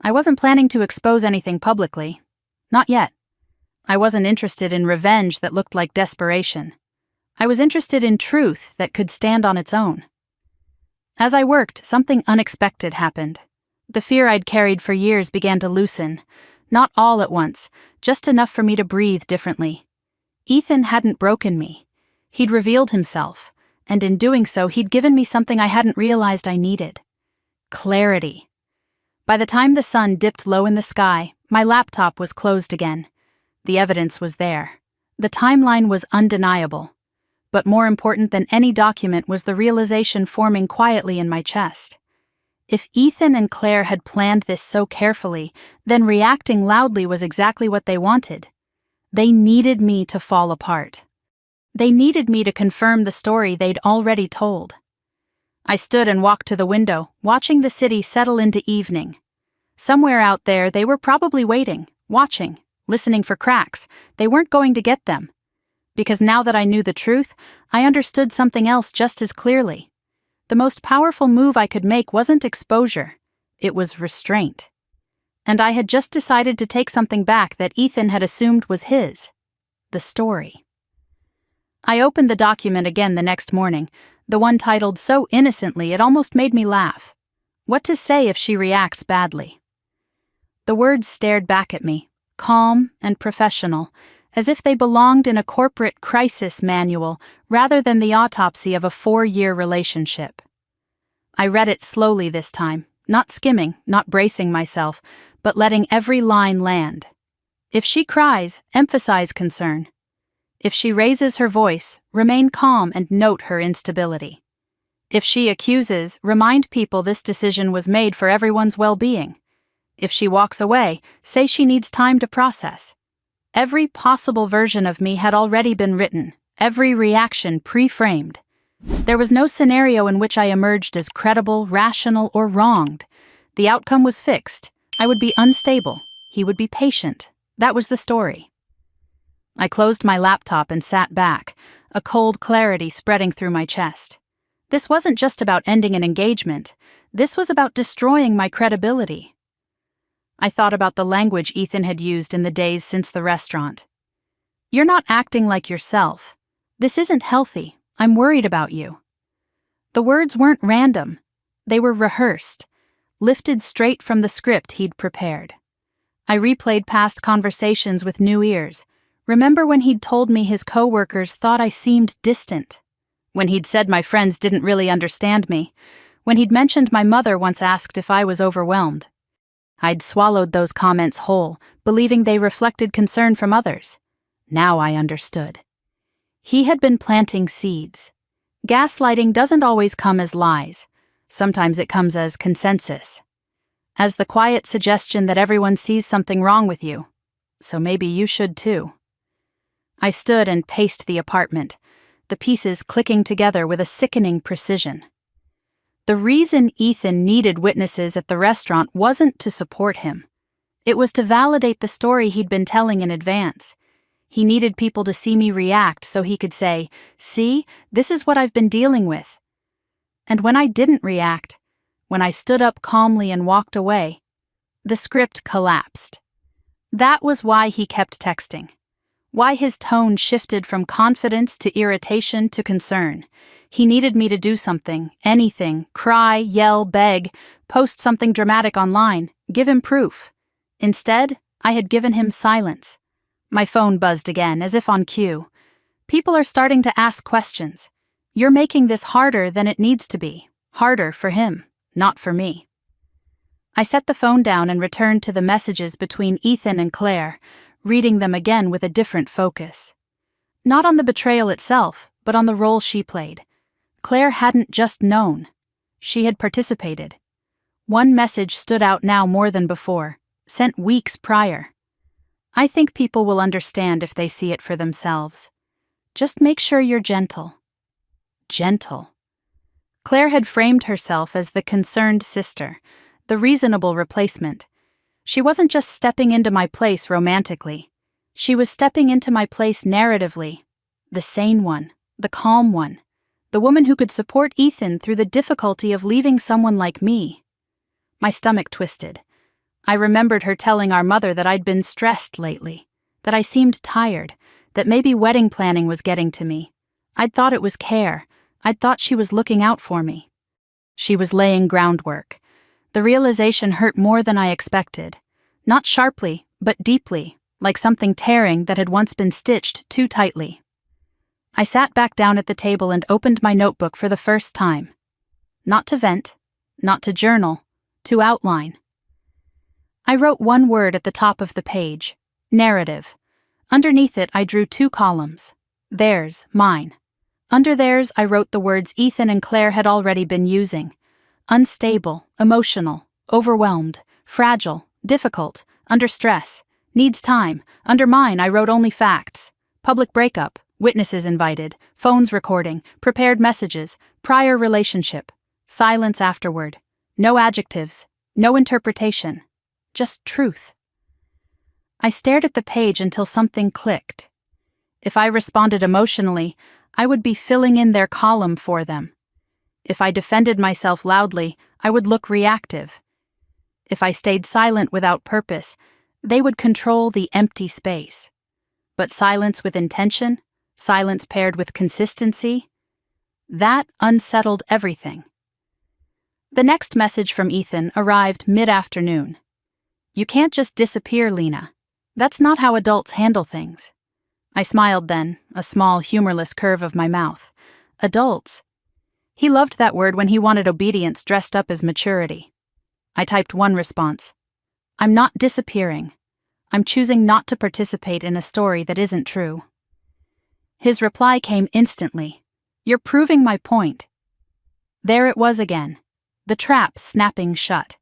I wasn't planning to expose anything publicly. Not yet. I wasn't interested in revenge that looked like desperation. I was interested in truth that could stand on its own. As I worked, something unexpected happened. The fear I'd carried for years began to loosen. Not all at once, just enough for me to breathe differently. Ethan hadn't broken me. He'd revealed himself, and in doing so, he'd given me something I hadn't realized I needed. Clarity. By the time the sun dipped low in the sky, my laptop was closed again. The evidence was there. The timeline was undeniable. But more important than any document was the realization forming quietly in my chest. If Ethan and Claire had planned this so carefully, then reacting loudly was exactly what they wanted. They needed me to fall apart. They needed me to confirm the story they'd already told. I stood and walked to the window, watching the city settle into evening. Somewhere out there, they were probably waiting, watching, listening for cracks. They weren't going to get them. Because now that I knew the truth, I understood something else just as clearly. The most powerful move I could make wasn't exposure. It was restraint. And I had just decided to take something back that Ethan had assumed was his. The story. I opened the document again the next morning, the one titled so innocently it almost made me laugh. What to say if she reacts badly? The words stared back at me, calm and professional, as if they belonged in a corporate crisis manual rather than the autopsy of a 4-year relationship. I read it slowly this time, not skimming, not bracing myself, but letting every line land. If she cries, emphasize concern. If she raises her voice, remain calm and note her instability. If she accuses, remind people this decision was made for everyone's well-being. If she walks away, say she needs time to process. Every possible version of me had already been written, every reaction pre-framed. There was no scenario in which I emerged as credible, rational, or wronged. The outcome was fixed. I would be unstable. He would be patient. That was the story. I closed my laptop and sat back, a cold clarity spreading through my chest. This wasn't just about ending an engagement. This was about destroying my credibility. I thought about the language Ethan had used in the days since the restaurant. "You're not acting like yourself. This isn't healthy. I'm worried about you." The words weren't random. They were rehearsed, lifted straight from the script he'd prepared. I replayed past conversations with new ears. Remember when he'd told me his coworkers thought I seemed distant? When he'd said my friends didn't really understand me? When he'd mentioned my mother once asked if I was overwhelmed? I'd swallowed those comments whole, believing they reflected concern from others. Now I understood. He had been planting seeds. Gaslighting doesn't always come as lies. Sometimes it comes as consensus. As the quiet suggestion that everyone sees something wrong with you. So maybe you should too. I stood and paced the apartment, the pieces clicking together with a sickening precision. The reason Ethan needed witnesses at the restaurant wasn't to support him. It was to validate the story he'd been telling in advance. He needed people to see me react so he could say, "See, this is what I've been dealing with." And when I didn't react, when I stood up calmly and walked away, the script collapsed. That was why he kept texting. Why his tone shifted from confidence to irritation to concern. He needed me to do something, anything, cry, yell, beg, post something dramatic online, give him proof. Instead, I had given him silence. My phone buzzed again, as if on cue. People are starting to ask questions. You're making this harder than it needs to be. Harder for him, not for me. I set the phone down and returned to the messages between Ethan and Claire, reading them again with a different focus. Not on the betrayal itself, but on the role she played. Claire hadn't just known. She had participated. One message stood out now more than before, sent weeks prior. I think people will understand if they see it for themselves. Just make sure you're gentle. Gentle. Claire had framed herself as the concerned sister, the reasonable replacement. She wasn't just stepping into my place romantically. She was stepping into my place narratively. The sane one, the calm one, the woman who could support Ethan through the difficulty of leaving someone like me. My stomach twisted. I remembered her telling our mother that I'd been stressed lately, that I seemed tired, that maybe wedding planning was getting to me. I'd thought it was care. I'd thought she was looking out for me. She was laying groundwork. The realization hurt more than I expected. Not sharply, but deeply, like something tearing that had once been stitched too tightly. I sat back down at the table and opened my notebook for the first time. Not to vent, not to journal, to outline. I wrote one word at the top of the page, narrative. Underneath it, I drew 2 columns. Theirs, mine. Under theirs, I wrote the words Ethan and Claire had already been using. Unstable, emotional, overwhelmed, fragile, difficult, under stress, needs time. Under mine, I wrote only facts. Public breakup, witnesses invited, phones recording, prepared messages, prior relationship, silence afterward. No adjectives, no interpretation, just truth. I stared at the page until something clicked. If I responded emotionally, I would be filling in their column for them. If I defended myself loudly, I would look reactive. If I stayed silent without purpose, they would control the empty space. But silence with intention, silence paired with consistency, that unsettled everything. The next message from Ethan arrived mid-afternoon. "You can't just disappear, Lena. That's not how adults handle things." I smiled then, a small, humorless curve of my mouth. Adults. He loved that word when he wanted obedience dressed up as maturity. I typed one response. "I'm not disappearing. I'm choosing not to participate in a story that isn't true." His reply came instantly. "You're proving my point." There it was again, the trap snapping shut.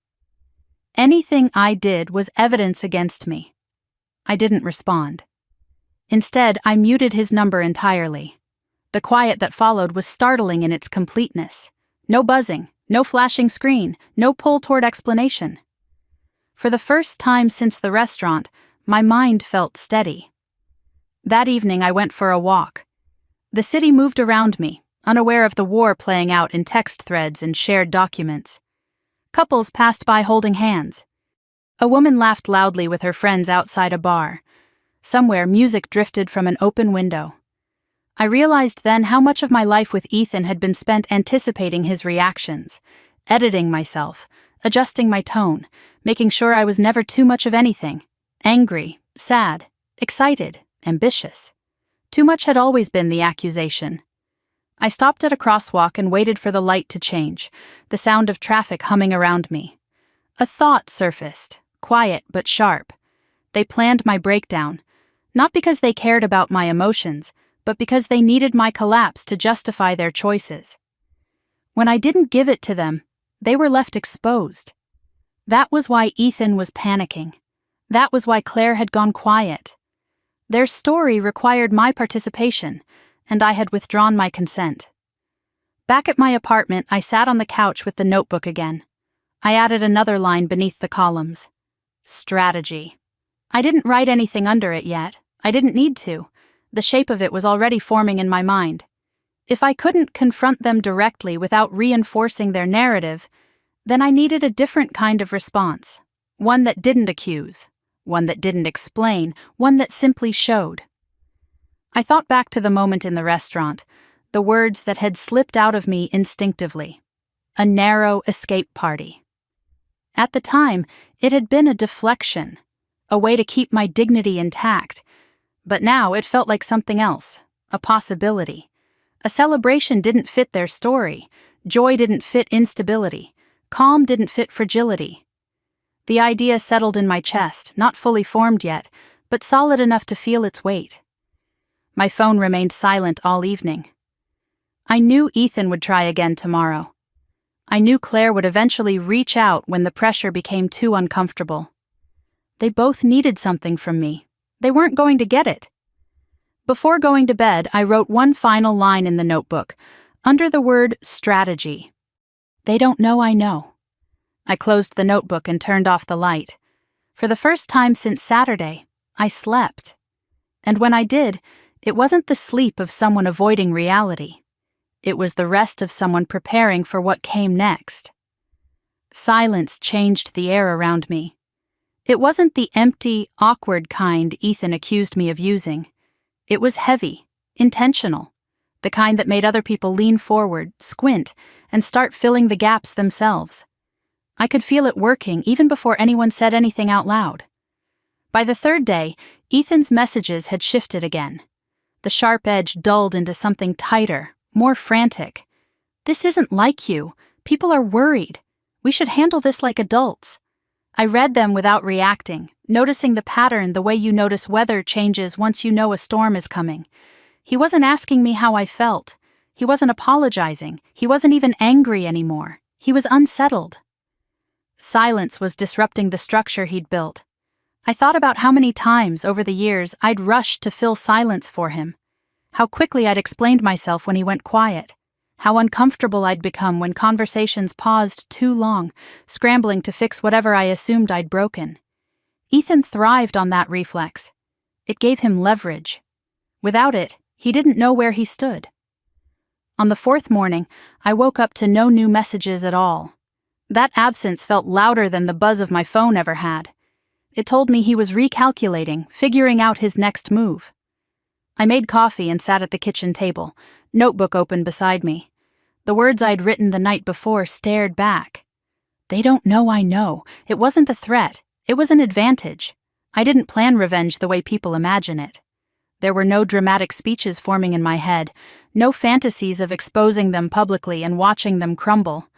Anything I did was evidence against me. I didn't respond. Instead, I muted his number entirely. The quiet that followed was startling in its completeness. No buzzing, no flashing screen, no pull toward explanation. For the first time since the restaurant, my mind felt steady. That evening I went for a walk. The city moved around me, unaware of the war playing out in text threads and shared documents. Couples passed by holding hands. A woman laughed loudly with her friends outside a bar. Somewhere, music drifted from an open window. I realized then how much of my life with Ethan had been spent anticipating his reactions, editing myself, adjusting my tone, making sure I was never too much of anything. Angry, sad, excited, ambitious. Too much had always been the accusation. I stopped at a crosswalk and waited for the light to change, the sound of traffic humming around me. A thought surfaced, quiet but sharp. They planned my breakdown, not because they cared about my emotions, but because they needed my collapse to justify their choices. When I didn't give it to them, they were left exposed. That was why Ethan was panicking. That was why Claire had gone quiet. Their story required my participation, and I had withdrawn my consent. Back at my apartment, I sat on the couch with the notebook again. I added another line beneath the columns. Strategy. I didn't write anything under it yet. I didn't need to. The shape of it was already forming in my mind. If I couldn't confront them directly without reinforcing their narrative, then I needed a different kind of response. One that didn't accuse. One that didn't explain. One that simply showed. I thought back to the moment in the restaurant, the words that had slipped out of me instinctively. A narrow escape party. At the time, it had been a deflection, a way to keep my dignity intact, but now it felt like something else, a possibility. A celebration didn't fit their story, joy didn't fit instability, calm didn't fit fragility. The idea settled in my chest, not fully formed yet, but solid enough to feel its weight. My phone remained silent all evening. I knew Ethan would try again tomorrow. I knew Claire would eventually reach out when the pressure became too uncomfortable. They both needed something from me. They weren't going to get it. Before going to bed, I wrote one final line in the notebook, under the word strategy. They don't know I know. I closed the notebook and turned off the light. For the first time since Saturday, I slept. And when I did, it wasn't the sleep of someone avoiding reality. It was the rest of someone preparing for what came next. Silence changed the air around me. It wasn't the empty, awkward kind Ethan accused me of using. It was heavy, intentional, the kind that made other people lean forward, squint, and start filling the gaps themselves. I could feel it working even before anyone said anything out loud. By the third day, Ethan's messages had shifted again. The sharp edge dulled into something tighter, more frantic. This isn't like you. People are worried. We should handle this like adults. I read them without reacting, noticing the pattern the way you notice weather changes once you know a storm is coming. He wasn't asking me how I felt. He wasn't apologizing. He wasn't even angry anymore. He was unsettled. Silence was disrupting the structure he'd built. I thought about how many times over the years I'd rushed to fill silence for him. How quickly I'd explained myself when he went quiet. How uncomfortable I'd become when conversations paused too long, scrambling to fix whatever I assumed I'd broken. Ethan thrived on that reflex. It gave him leverage. Without it, he didn't know where he stood. On the fourth morning, I woke up to no new messages at all. That absence felt louder than the buzz of my phone ever had. It told me he was recalculating, figuring out his next move. I made coffee and sat at the kitchen table, notebook open beside me. The words I'd written the night before stared back. They don't know I know. It wasn't a threat. It was an advantage. I didn't plan revenge the way people imagine it. There were no dramatic speeches forming in my head, no fantasies of exposing them publicly and watching them crumble.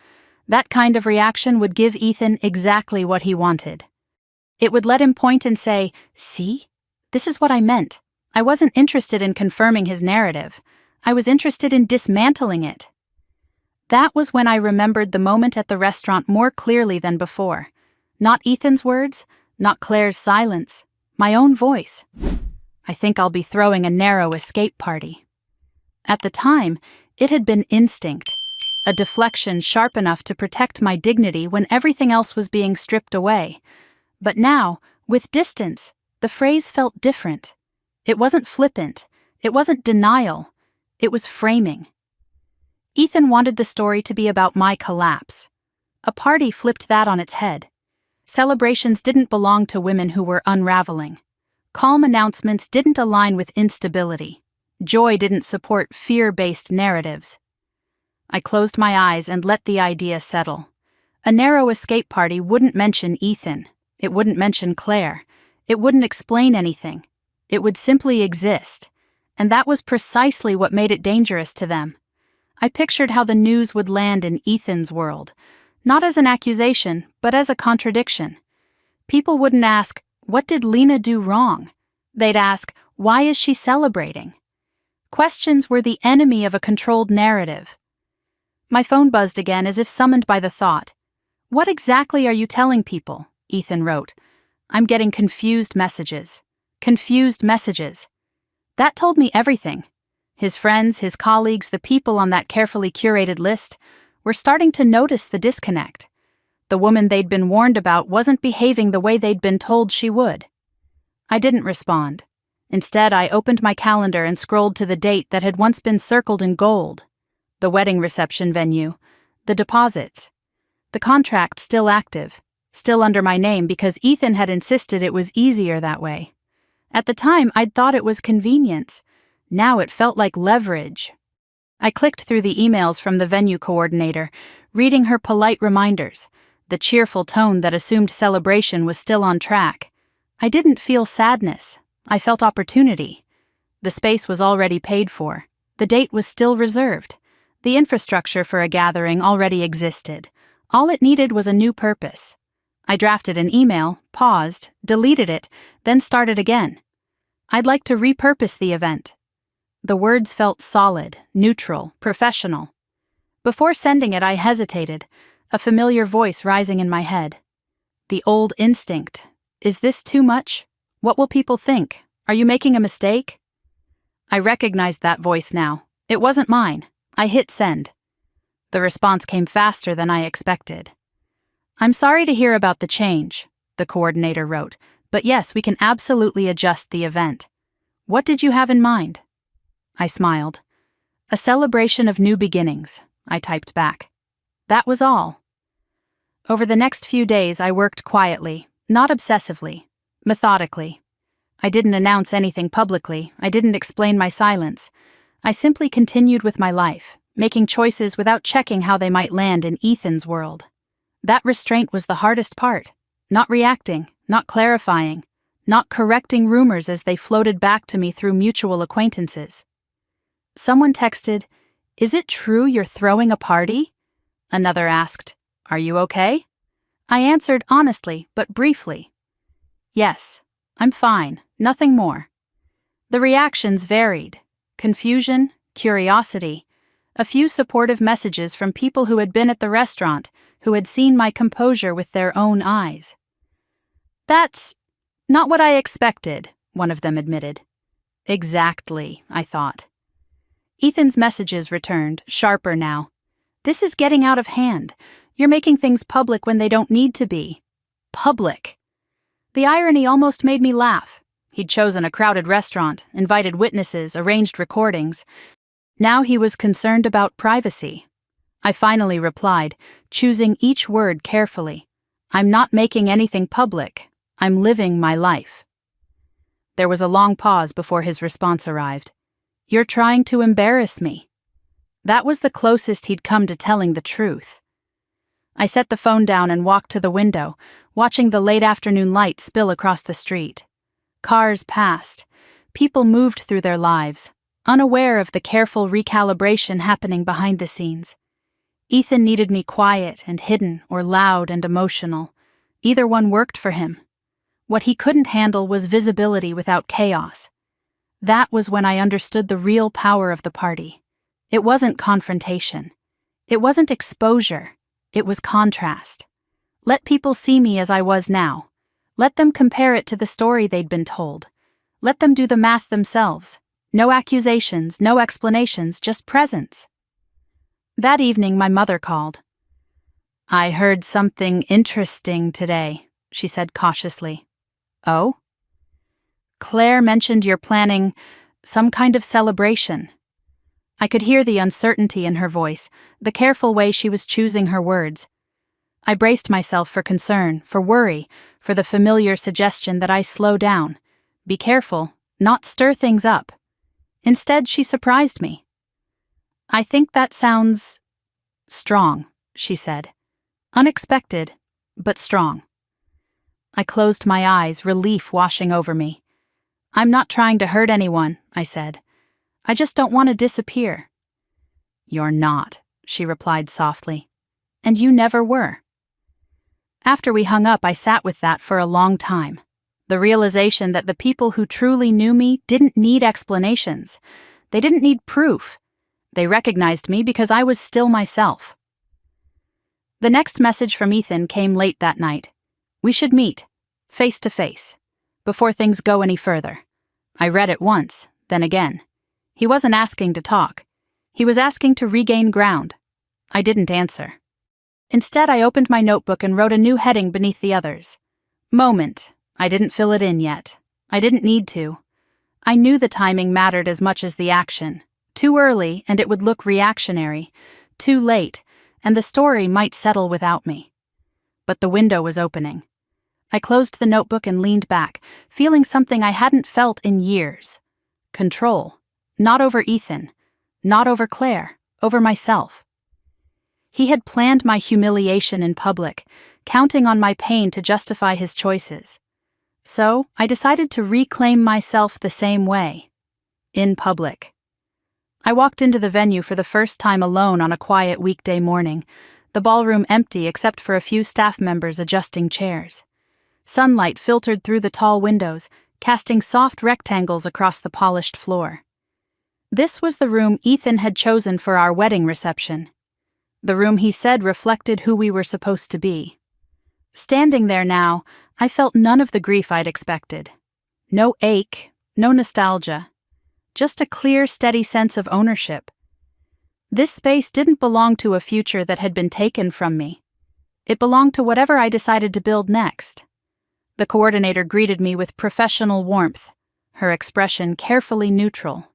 That kind of reaction would give Ethan exactly what he wanted. It would let him point and say, "See? This is what I meant. I wasn't interested in confirming his narrative. I was interested in dismantling it. That was when I remembered the moment at the restaurant more clearly than before. Not Ethan's words, not Claire's silence, my own voice. I think I'll be throwing a narrow escape party. At the time, it had been instinct, a deflection sharp enough to protect my dignity when everything else was being stripped away. But now, with distance, the phrase felt different. It wasn't flippant, it wasn't denial, it was framing. Ethan wanted the story to be about my collapse. A party flipped that on its head. Celebrations didn't belong to women who were unraveling. Calm announcements didn't align with instability. Joy didn't support fear-based narratives. I closed my eyes and let the idea settle. A narrow escape party wouldn't mention Ethan. It wouldn't mention Claire. It wouldn't explain anything. It would simply exist. And that was precisely what made it dangerous to them. I pictured how the news would land in Ethan's world, not as an accusation, but as a contradiction. People wouldn't ask, "What did Lena do wrong?" They'd ask, "Why is she celebrating?" Questions were the enemy of a controlled narrative. My phone buzzed again as if summoned by the thought. "What exactly are you telling people?" Ethan wrote. "I'm getting confused messages. Confused messages." That told me everything. His friends, his colleagues, the people on that carefully curated list were starting to notice the disconnect. The woman they'd been warned about wasn't behaving the way they'd been told she would. I didn't respond. Instead, I opened my calendar and scrolled to the date that had once been circled in gold. The wedding reception venue, the deposits, the contract still active, still under my name because Ethan had insisted it was easier that way. At the time, I'd thought it was convenience. Now it felt like leverage. I clicked through the emails from the venue coordinator, reading her polite reminders, the cheerful tone that assumed celebration was still on track. I didn't feel sadness. I felt opportunity. The space was already paid for. The date was still reserved. The infrastructure for a gathering already existed. All it needed was a new purpose. I drafted an email, paused, deleted it, then started again. I'd like to repurpose the event. The words felt solid, neutral, professional. Before sending it, I hesitated, a familiar voice rising in my head. The old instinct. Is this too much? What will people think? Are you making a mistake? I recognized that voice now. It wasn't mine. I hit send. The response came faster than I expected. "I'm sorry to hear about the change," the coordinator wrote, "but yes, we can absolutely adjust the event. What did you have in mind?" I smiled. "A celebration of new beginnings," I typed back. That was all. Over the next few days, I worked quietly, not obsessively, methodically. I didn't announce anything publicly. I didn't explain my silence. I simply continued with my life, making choices without checking how they might land in Ethan's world. That restraint was the hardest part. Not reacting, not clarifying, not correcting rumors as they floated back to me through mutual acquaintances. Someone texted, "Is it true you're throwing a party?" Another asked, "Are you okay?" I answered honestly, but briefly. "Yes, I'm fine, nothing more." The reactions varied. Confusion, curiosity, a few supportive messages from people who had been at the restaurant, who had seen my composure with their own eyes. "That's not what I expected," one of them admitted. Exactly, I thought. Ethan's messages returned, sharper now. "This is getting out of hand. You're making things public when they don't need to be." Public! The irony almost made me laugh. He'd chosen a crowded restaurant, invited witnesses, arranged recordings. Now he was concerned about privacy. I finally replied, choosing each word carefully. "I'm not making anything public. I'm living my life." There was a long pause before his response arrived. "You're trying to embarrass me." That was the closest he'd come to telling the truth. I set the phone down and walked to the window, watching the late afternoon light spill across the street. Cars passed. People moved through their lives, unaware of the careful recalibration happening behind the scenes. Ethan needed me quiet and hidden or loud and emotional. Either one worked for him. What he couldn't handle was visibility without chaos. That was when I understood the real power of the party. It wasn't confrontation. It wasn't exposure. It was contrast. Let people see me as I was now. Let them compare it to the story they'd been told. Let them do the math themselves. No accusations, no explanations, just presence. That evening, my mother called. "I heard something interesting today," she said cautiously. "Oh?" "Claire mentioned you're planning some kind of celebration." I could hear the uncertainty in her voice, the careful way she was choosing her words. I braced myself for concern, for worry, for the familiar suggestion that I slow down, be careful, not stir things up. Instead, she surprised me. "I think that sounds strong," she said. Unexpected, but strong. I closed my eyes, relief washing over me. "I'm not trying to hurt anyone," I said. "I just don't want to disappear." "You're not," she replied softly. "And you never were." After we hung up, I sat with that for a long time. The realization that the people who truly knew me didn't need explanations. They didn't need proof. They recognized me because I was still myself. The next message from Ethan came late that night. We should meet, face to face, before things go any further. I read it once, then again. He wasn't asking to talk. He was asking to regain ground. I didn't answer. Instead, I opened my notebook and wrote a new heading beneath the others. Moment. I didn't fill it in yet. I didn't need to. I knew the timing mattered as much as the action. Too early, and it would look reactionary. Too late, and the story might settle without me. But the window was opening. I closed the notebook and leaned back, feeling something I hadn't felt in years. Control. Not over Ethan. Not over Claire. Over myself. He had planned my humiliation in public, counting on my pain to justify his choices. So, I decided to reclaim myself the same way. In public. I walked into the venue for the first time alone on a quiet weekday morning, the ballroom empty except for a few staff members adjusting chairs. Sunlight filtered through the tall windows, casting soft rectangles across the polished floor. This was the room Ethan had chosen for our wedding reception. The room he said reflected who we were supposed to be. Standing there now, I felt none of the grief I'd expected. No ache, no nostalgia. Just a clear, steady sense of ownership. This space didn't belong to a future that had been taken from me. It belonged to whatever I decided to build next. The coordinator greeted me with professional warmth, her expression carefully neutral.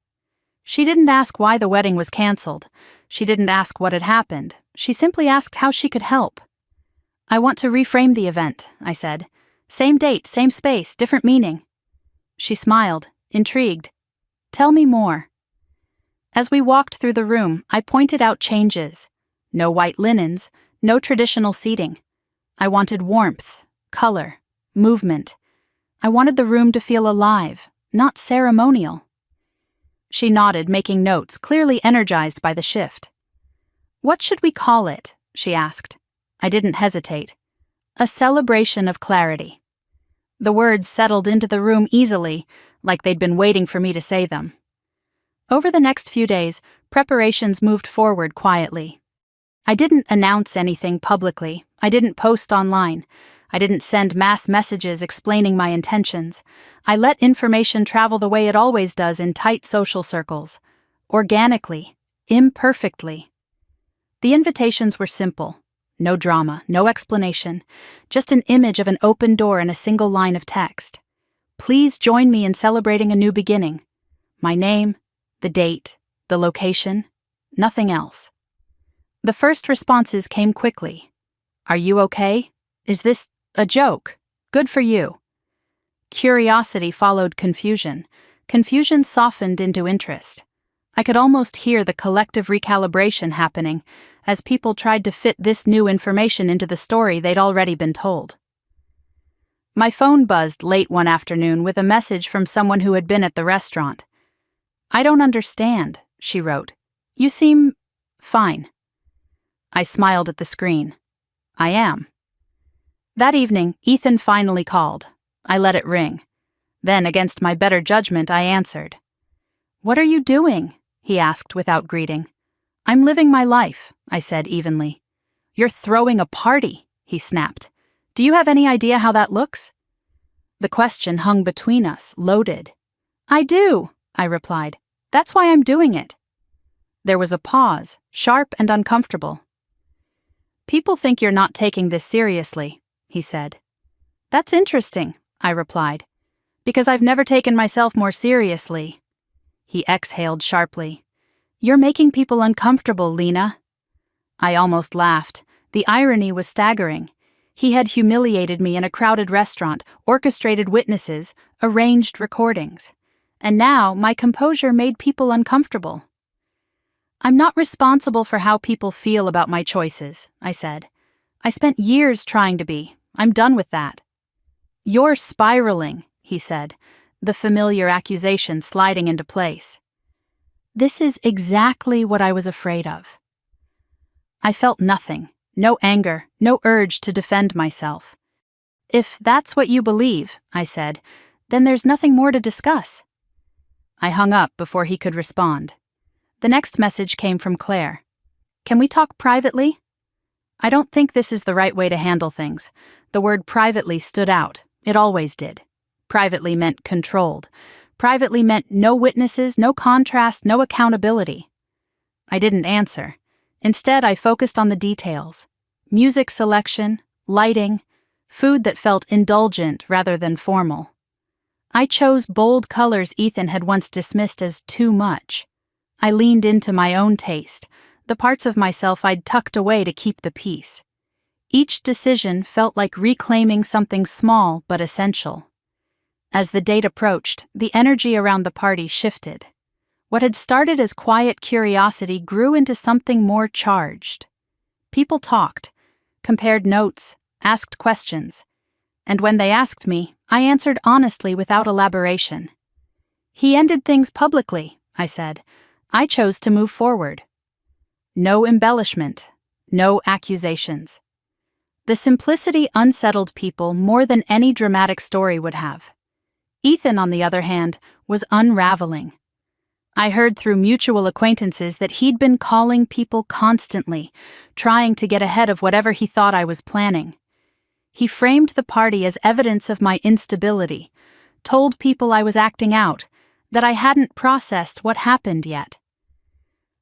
She didn't ask why the wedding was canceled. She didn't ask what had happened. She simply asked how she could help. "I want to reframe the event," I said. "Same date, same space, different meaning." She smiled, intrigued. "Tell me more." As we walked through the room, I pointed out changes. No white linens, no traditional seating. I wanted warmth, color, movement. I wanted the room to feel alive, not ceremonial. She nodded, making notes, clearly energized by the shift. "What should we call it?" she asked. I didn't hesitate. "A celebration of clarity." The words settled into the room easily, like they'd been waiting for me to say them. Over the next few days, preparations moved forward quietly. I didn't announce anything publicly. I didn't post online. I didn't send mass messages explaining my intentions. I let information travel the way it always does in tight social circles. Organically, imperfectly. The invitations were simple. No drama, no explanation, just an image of an open door and a single line of text. "Please join me in celebrating a new beginning." My name, the date, the location, nothing else. The first responses came quickly. "Are you okay? Is this a joke? Good for you." Curiosity followed confusion. Confusion softened into interest. I could almost hear the collective recalibration happening as people tried to fit this new information into the story they'd already been told. My phone buzzed late one afternoon with a message from someone who had been at the restaurant. "I don't understand," she wrote. "You seem fine." I smiled at the screen. "I am." That evening, Ethan finally called. I let it ring. Then, against my better judgment, I answered. "What are you doing?" he asked without greeting. "I'm living my life," I said evenly. "You're throwing a party," he snapped. "Do you have any idea how that looks?" The question hung between us, loaded. "I do," I replied. "That's why I'm doing it." There was a pause, sharp and uncomfortable. "People think you're not taking this seriously," he said. "That's interesting," I replied, "because I've never taken myself more seriously." He exhaled sharply. "You're making people uncomfortable, Lena." I almost laughed. The irony was staggering. He had humiliated me in a crowded restaurant, orchestrated witnesses, arranged recordings. And now my composure made people uncomfortable. "I'm not responsible for how people feel about my choices," I said. "I spent years trying to be. I'm done with that." "You're spiraling," he said, the familiar accusation sliding into place. This is exactly what I was afraid of. I felt nothing, no anger, no urge to defend myself. "If that's what you believe," I said, "then there's nothing more to discuss." I hung up before he could respond. The next message came from Claire. "Can we talk privately?" I don't think this is the right way to handle things. The word privately stood out. It always did. Privately meant controlled. Privately meant no witnesses, no contrast, no accountability. I didn't answer. Instead, I focused on the details. Music selection, lighting, food that felt indulgent rather than formal. I chose bold colors Ethan had once dismissed as too much. I leaned into my own taste, the parts of myself I'd tucked away to keep the peace. Each decision felt like reclaiming something small but essential. As the date approached, the energy around the party shifted. What had started as quiet curiosity grew into something more charged. People talked, compared notes, asked questions. And when they asked me, I answered honestly without elaboration. "He ended things publicly," I said. "I chose to move forward." No embellishment, no accusations. The simplicity unsettled people more than any dramatic story would have. Ethan, on the other hand, was unraveling. I heard through mutual acquaintances that he'd been calling people constantly, trying to get ahead of whatever he thought I was planning. He framed the party as evidence of my instability, told people I was acting out, that I hadn't processed what happened yet.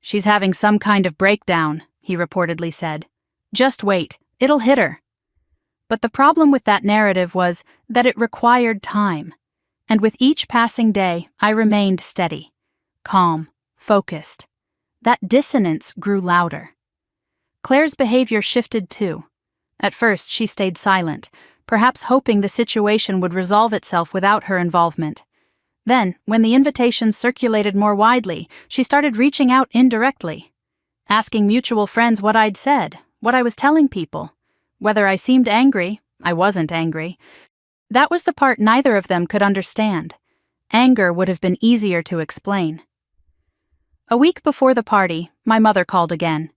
"She's having some kind of breakdown," he reportedly said. "Just wait, it'll hit her." But the problem with that narrative was that it required time, and with each passing day, I remained steady, calm, focused. That dissonance grew louder. Claire's behavior shifted too. At first, she stayed silent, perhaps hoping the situation would resolve itself without her involvement. Then, when the invitations circulated more widely, she started reaching out indirectly, asking mutual friends what I'd said, what I was telling people. Whether I seemed angry, I wasn't angry. That was the part neither of them could understand. Anger would have been easier to explain. A week before the party, my mother called again.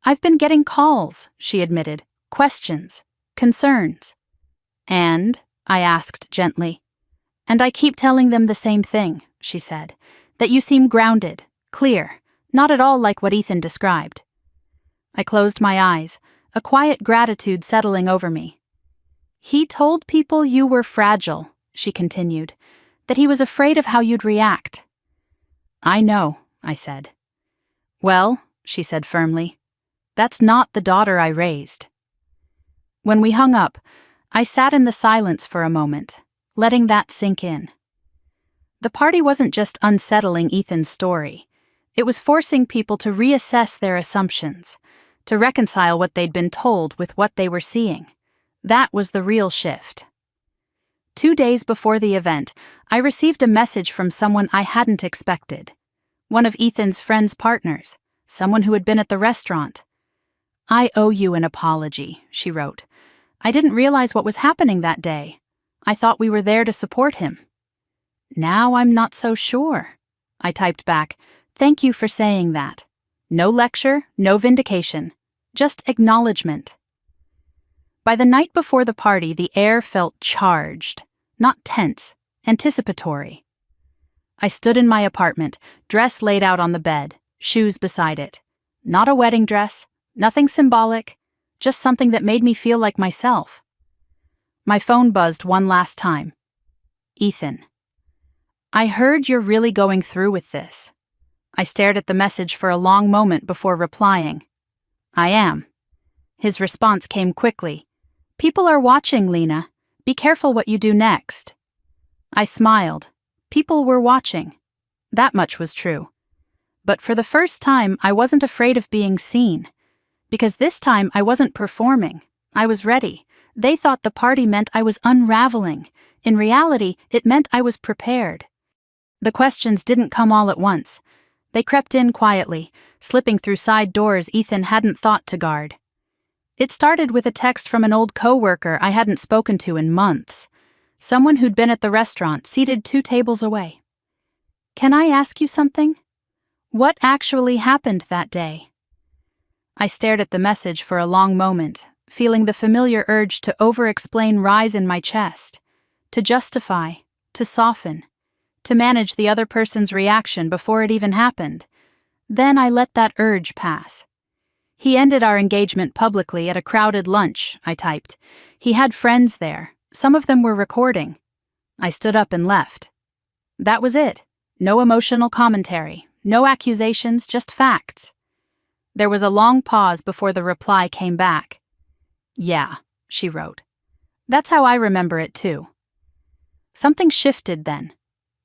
"I've been getting calls," she admitted, "questions, concerns." "And?" I asked gently. "And I keep telling them the same thing," she said, "that you seem grounded, clear, not at all like what Ethan described." I closed my eyes, a quiet gratitude settling over me. "He told people you were fragile," she continued, "that he was afraid of how you'd react." "I know," I said. "Well," she said firmly, "that's not the daughter I raised." When we hung up, I sat in the silence for a moment, letting that sink in. The party wasn't just unsettling Ethan's story. It was forcing people to reassess their assumptions, to reconcile what they'd been told with what they were seeing. That was the real shift. 2 days before the event, I received a message from someone I hadn't expected. One of Ethan's friend's partners, someone who had been at the restaurant. "I owe you an apology," she wrote. "I didn't realize what was happening that day. I thought we were there to support him." "Now I'm not so sure." I typed back, "Thank you for saying that. No lecture, no vindication, just acknowledgement." By the night before the party, the air felt charged, not tense, anticipatory. I stood in my apartment, dress laid out on the bed, shoes beside it. Not a wedding dress, nothing symbolic, just something that made me feel like myself. My phone buzzed one last time. Ethan. I heard you're really going through with this. I stared at the message for a long moment before replying. I am. His response came quickly. People are watching, Lena. Be careful what you do next. I smiled. People were watching. That much was true. But for the first time, I wasn't afraid of being seen. Because this time I wasn't performing. I was ready. They thought the party meant I was unraveling. In reality, it meant I was prepared. The questions didn't come all at once. They crept in quietly, slipping through side doors Ethan hadn't thought to guard. It started with a text from an old coworker I hadn't spoken to in months. Someone who'd been at the restaurant, seated 2 tables away. Can I ask you something? What actually happened that day? I stared at the message for a long moment, feeling the familiar urge to over-explain rise in my chest, to justify, to soften, to manage the other person's reaction before it even happened. Then I let that urge pass. He ended our engagement publicly at a crowded lunch, I typed. He had friends there. Some of them were recording. I stood up and left. That was it. No emotional commentary, no accusations, just facts. There was a long pause before the reply came back. Yeah, she wrote. That's how I remember it too. Something shifted then.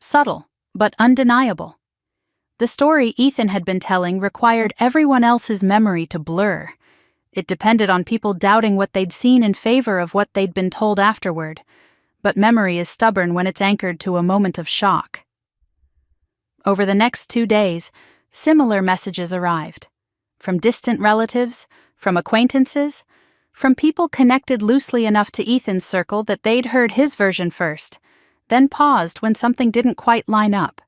Subtle, but undeniable. The story Ethan had been telling required everyone else's memory to blur. It depended on people doubting what they'd seen in favor of what they'd been told afterward. But memory is stubborn when it's anchored to a moment of shock. Over the next 2 days, similar messages arrived. From distant relatives, from acquaintances, from people connected loosely enough to Ethan's circle that they'd heard his version first, then paused when something didn't quite line up.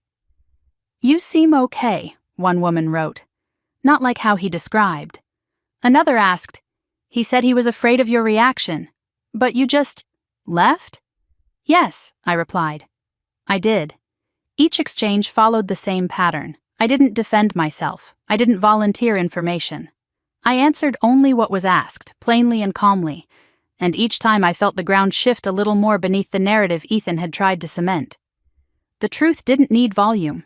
You seem okay, one woman wrote. Not like how he described. Another asked, he said he was afraid of your reaction, but you just left? Yes, I replied. I did. Each exchange followed the same pattern. I didn't defend myself. I didn't volunteer information. I answered only what was asked, plainly and calmly, and each time I felt the ground shift a little more beneath the narrative Ethan had tried to cement. The truth didn't need volume.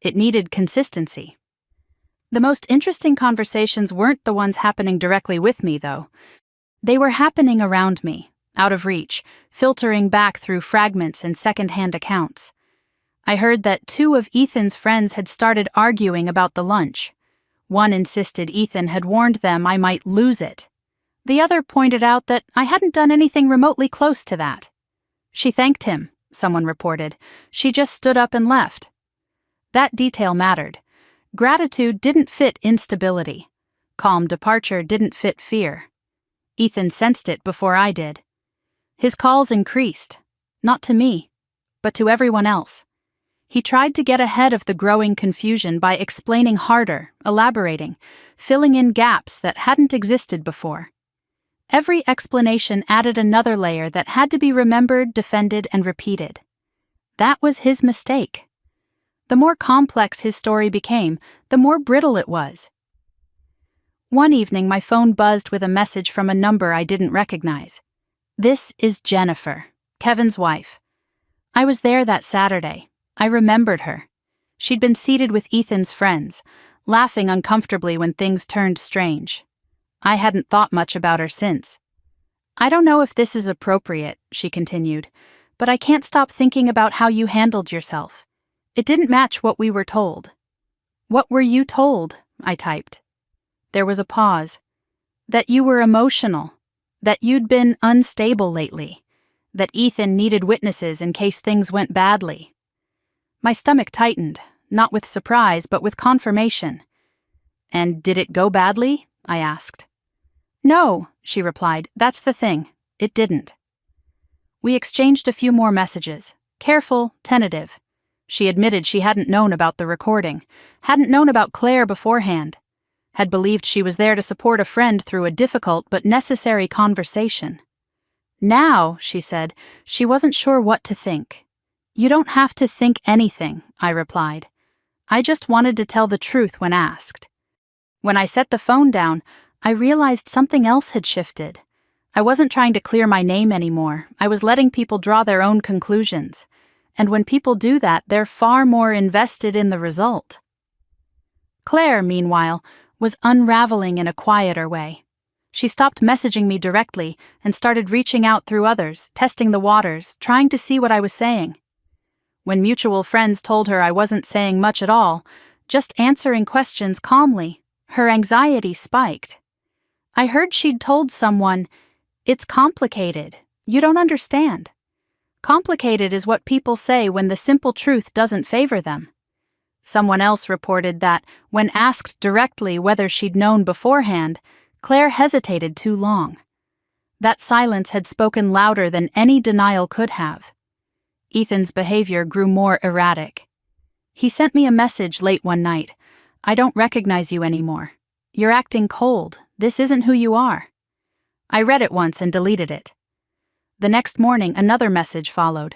It needed consistency. The most interesting conversations weren't the ones happening directly with me, though. They were happening around me, out of reach, filtering back through fragments and second-hand accounts. I heard that 2 of Ethan's friends had started arguing about the lunch. One insisted Ethan had warned them I might lose it. The other pointed out that I hadn't done anything remotely close to that. She thanked him, someone reported. She just stood up and left. That detail mattered. Gratitude didn't fit instability. Calm departure didn't fit fear. Ethan sensed it before I did. His calls increased, not to me, but to everyone else. He tried to get ahead of the growing confusion by explaining harder, elaborating, filling in gaps that hadn't existed before. Every explanation added another layer that had to be remembered, defended, and repeated. That was his mistake. The more complex his story became, the more brittle it was. One evening, my phone buzzed with a message from a number I didn't recognize. This is Jennifer, Kevin's wife. I was there that Saturday. I remembered her. She'd been seated with Ethan's friends, laughing uncomfortably when things turned strange. I hadn't thought much about her since. I don't know if this is appropriate, she continued, but I can't stop thinking about how you handled yourself. It didn't match what we were told. What were you told? I typed. There was a pause. That you were emotional. That you'd been unstable lately. That Ethan needed witnesses in case things went badly. My stomach tightened, not with surprise, but with confirmation. And did it go badly? I asked. No, she replied, that's the thing. It didn't. We exchanged a few more messages, careful, tentative. She admitted she hadn't known about the recording, hadn't known about Claire beforehand, had believed she was there to support a friend through a difficult but necessary conversation. Now, she said, she wasn't sure what to think. You don't have to think anything, I replied. I just wanted to tell the truth when asked. When I set the phone down, I realized something else had shifted. I wasn't trying to clear my name anymore. I was letting people draw their own conclusions. And when people do that, they're far more invested in the result. Claire, meanwhile, was unraveling in a quieter way. She stopped messaging me directly and started reaching out through others, testing the waters, trying to see what I was saying. When mutual friends told her I wasn't saying much at all, just answering questions calmly, her anxiety spiked. I heard she'd told someone, "It's complicated. You don't understand." Complicated is what people say when the simple truth doesn't favor them. Someone else reported that, when asked directly whether she'd known beforehand, Claire hesitated too long. That silence had spoken louder than any denial could have. Ethan's behavior grew more erratic. He sent me a message late one night. "I don't recognize you anymore. You're acting cold. This isn't who you are." I read it once and deleted it. The next morning, another message followed.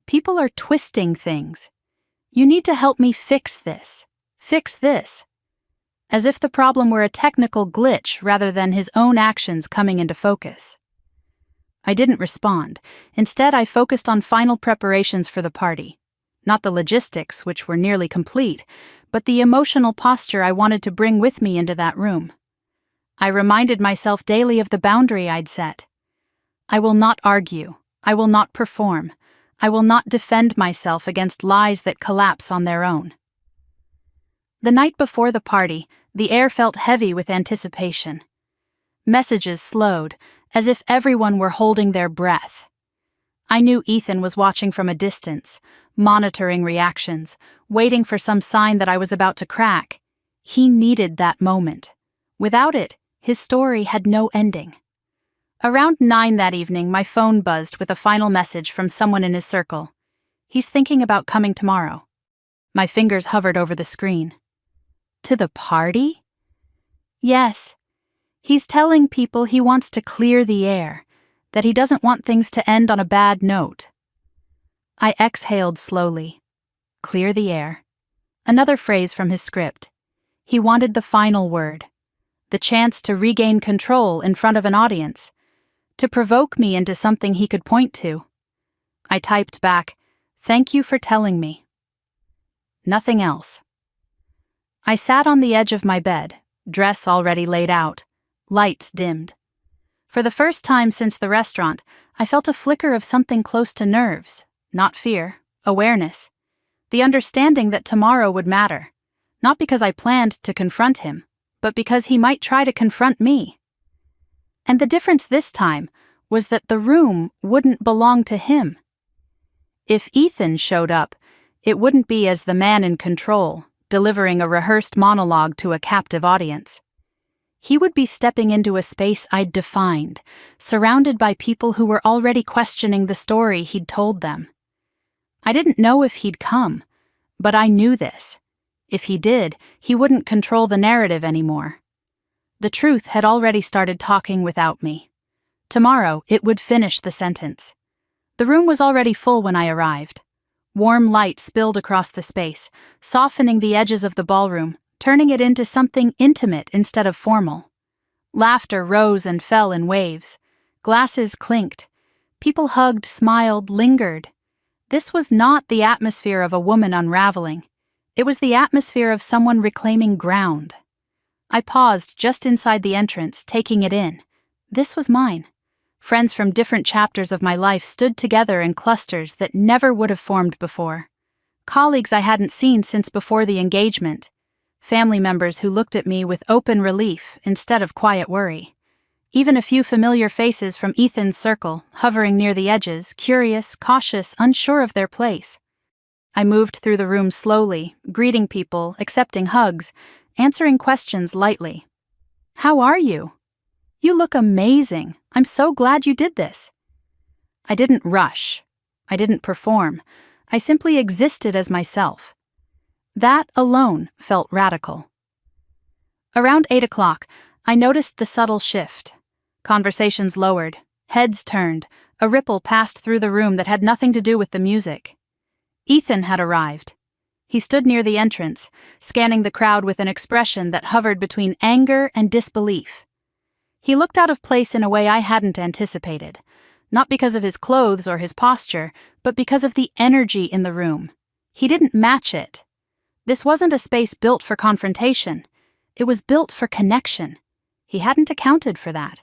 "People are twisting things. You need to help me fix this. Fix this." As if the problem were a technical glitch rather than his own actions coming into focus. I didn't respond. Instead, I focused on final preparations for the party. Not the logistics, which were nearly complete, but the emotional posture I wanted to bring with me into that room. I reminded myself daily of the boundary I'd set. I will not argue. I will not perform. I will not defend myself against lies that collapse on their own. The night before the party, the air felt heavy with anticipation. Messages slowed, as if everyone were holding their breath. I knew Ethan was watching from a distance, monitoring reactions, waiting for some sign that I was about to crack. He needed that moment. Without it, his story had no ending. Around 9 that evening, my phone buzzed with a final message from someone in his circle. "He's thinking about coming tomorrow." My fingers hovered over the screen. To the party? Yes. He's telling people he wants to clear the air, that he doesn't want things to end on a bad note. I exhaled slowly. Clear the air. Another phrase from his script. He wanted the final word. The chance to regain control in front of an audience. To provoke me into something he could point to. I typed back, "Thank you for telling me." Nothing else. I sat on the edge of my bed, dress already laid out, lights dimmed. For the first time since the restaurant, I felt a flicker of something close to nerves, not fear, awareness. The understanding that tomorrow would matter, not because I planned to confront him, but because he might try to confront me. And the difference this time was that the room wouldn't belong to him. If Ethan showed up, it wouldn't be as the man in control, delivering a rehearsed monologue to a captive audience. He would be stepping into a space I'd defined, surrounded by people who were already questioning the story he'd told them. I didn't know if he'd come, but I knew this. If he did, he wouldn't control the narrative anymore. The truth had already started talking without me. Tomorrow, it would finish the sentence. The room was already full when I arrived. Warm light spilled across the space, softening the edges of the ballroom, turning it into something intimate instead of formal. Laughter rose and fell in waves. Glasses clinked. People hugged, smiled, lingered. This was not the atmosphere of a woman unraveling. It was the atmosphere of someone reclaiming ground. I paused just inside the entrance, taking it in. This was mine. Friends from different chapters of my life stood together in clusters that never would have formed before. Colleagues I hadn't seen since before the engagement. Family members who looked at me with open relief instead of quiet worry. Even a few familiar faces from Ethan's circle, hovering near the edges, curious, cautious, unsure of their place. I moved through the room slowly, greeting people, accepting hugs, answering questions lightly. "How are you?" "You look amazing. I'm so glad you did this." I didn't rush. I didn't perform. I simply existed as myself. That alone felt radical. Around 8 o'clock, I noticed the subtle shift. Conversations lowered, heads turned, a ripple passed through the room that had nothing to do with the music. Ethan had arrived. He stood near the entrance, scanning the crowd with an expression that hovered between anger and disbelief. He looked out of place in a way I hadn't anticipated, not because of his clothes or his posture, but because of the energy in the room. He didn't match it. This wasn't a space built for confrontation. It was built for connection. He hadn't accounted for that.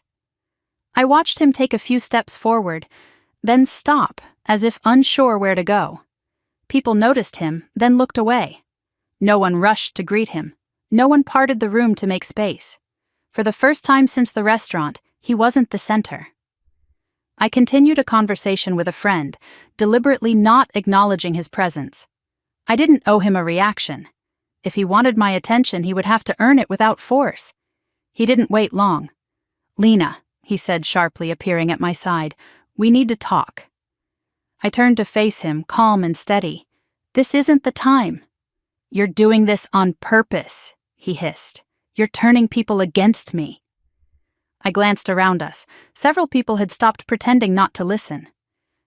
I watched him take a few steps forward, then stop, as if unsure where to go. People noticed him, then looked away. No one rushed to greet him. No one parted the room to make space. For the first time since the restaurant, he wasn't the center. I continued a conversation with a friend, deliberately not acknowledging his presence. I didn't owe him a reaction. If he wanted my attention, he would have to earn it without force. He didn't wait long. "Lena," he said sharply, appearing at my side, "we need to talk." I turned to face him, calm and steady. "This isn't the time." "You're doing this on purpose," he hissed. "You're turning people against me." I glanced around us. Several people had stopped pretending not to listen.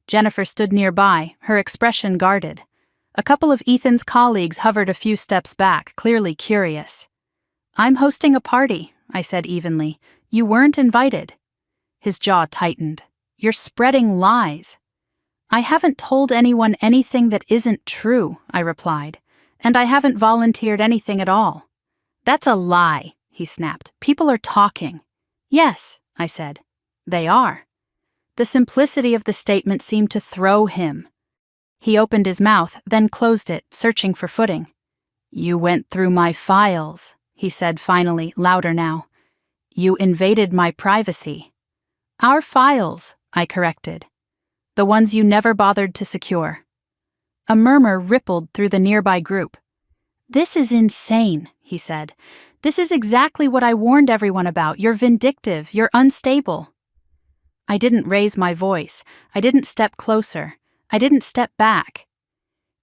Jennifer stood nearby, her expression guarded. A couple of Ethan's colleagues hovered a few steps back, clearly curious. "I'm hosting a party," I said evenly. "You weren't invited." His jaw tightened. "You're spreading lies." "I haven't told anyone anything that isn't true," I replied. "And I haven't volunteered anything at all." "That's a lie," he snapped. "People are talking." "Yes," I said. "They are." The simplicity of the statement seemed to throw him. He opened his mouth, then closed it, searching for footing. "You went through my files," he said finally, louder now. "You invaded my privacy." "Our files," I corrected. "The ones you never bothered to secure." A murmur rippled through the nearby group. "This is insane," he said. "This is exactly what I warned everyone about. You're vindictive. You're unstable." I didn't raise my voice. I didn't step closer. I didn't step back.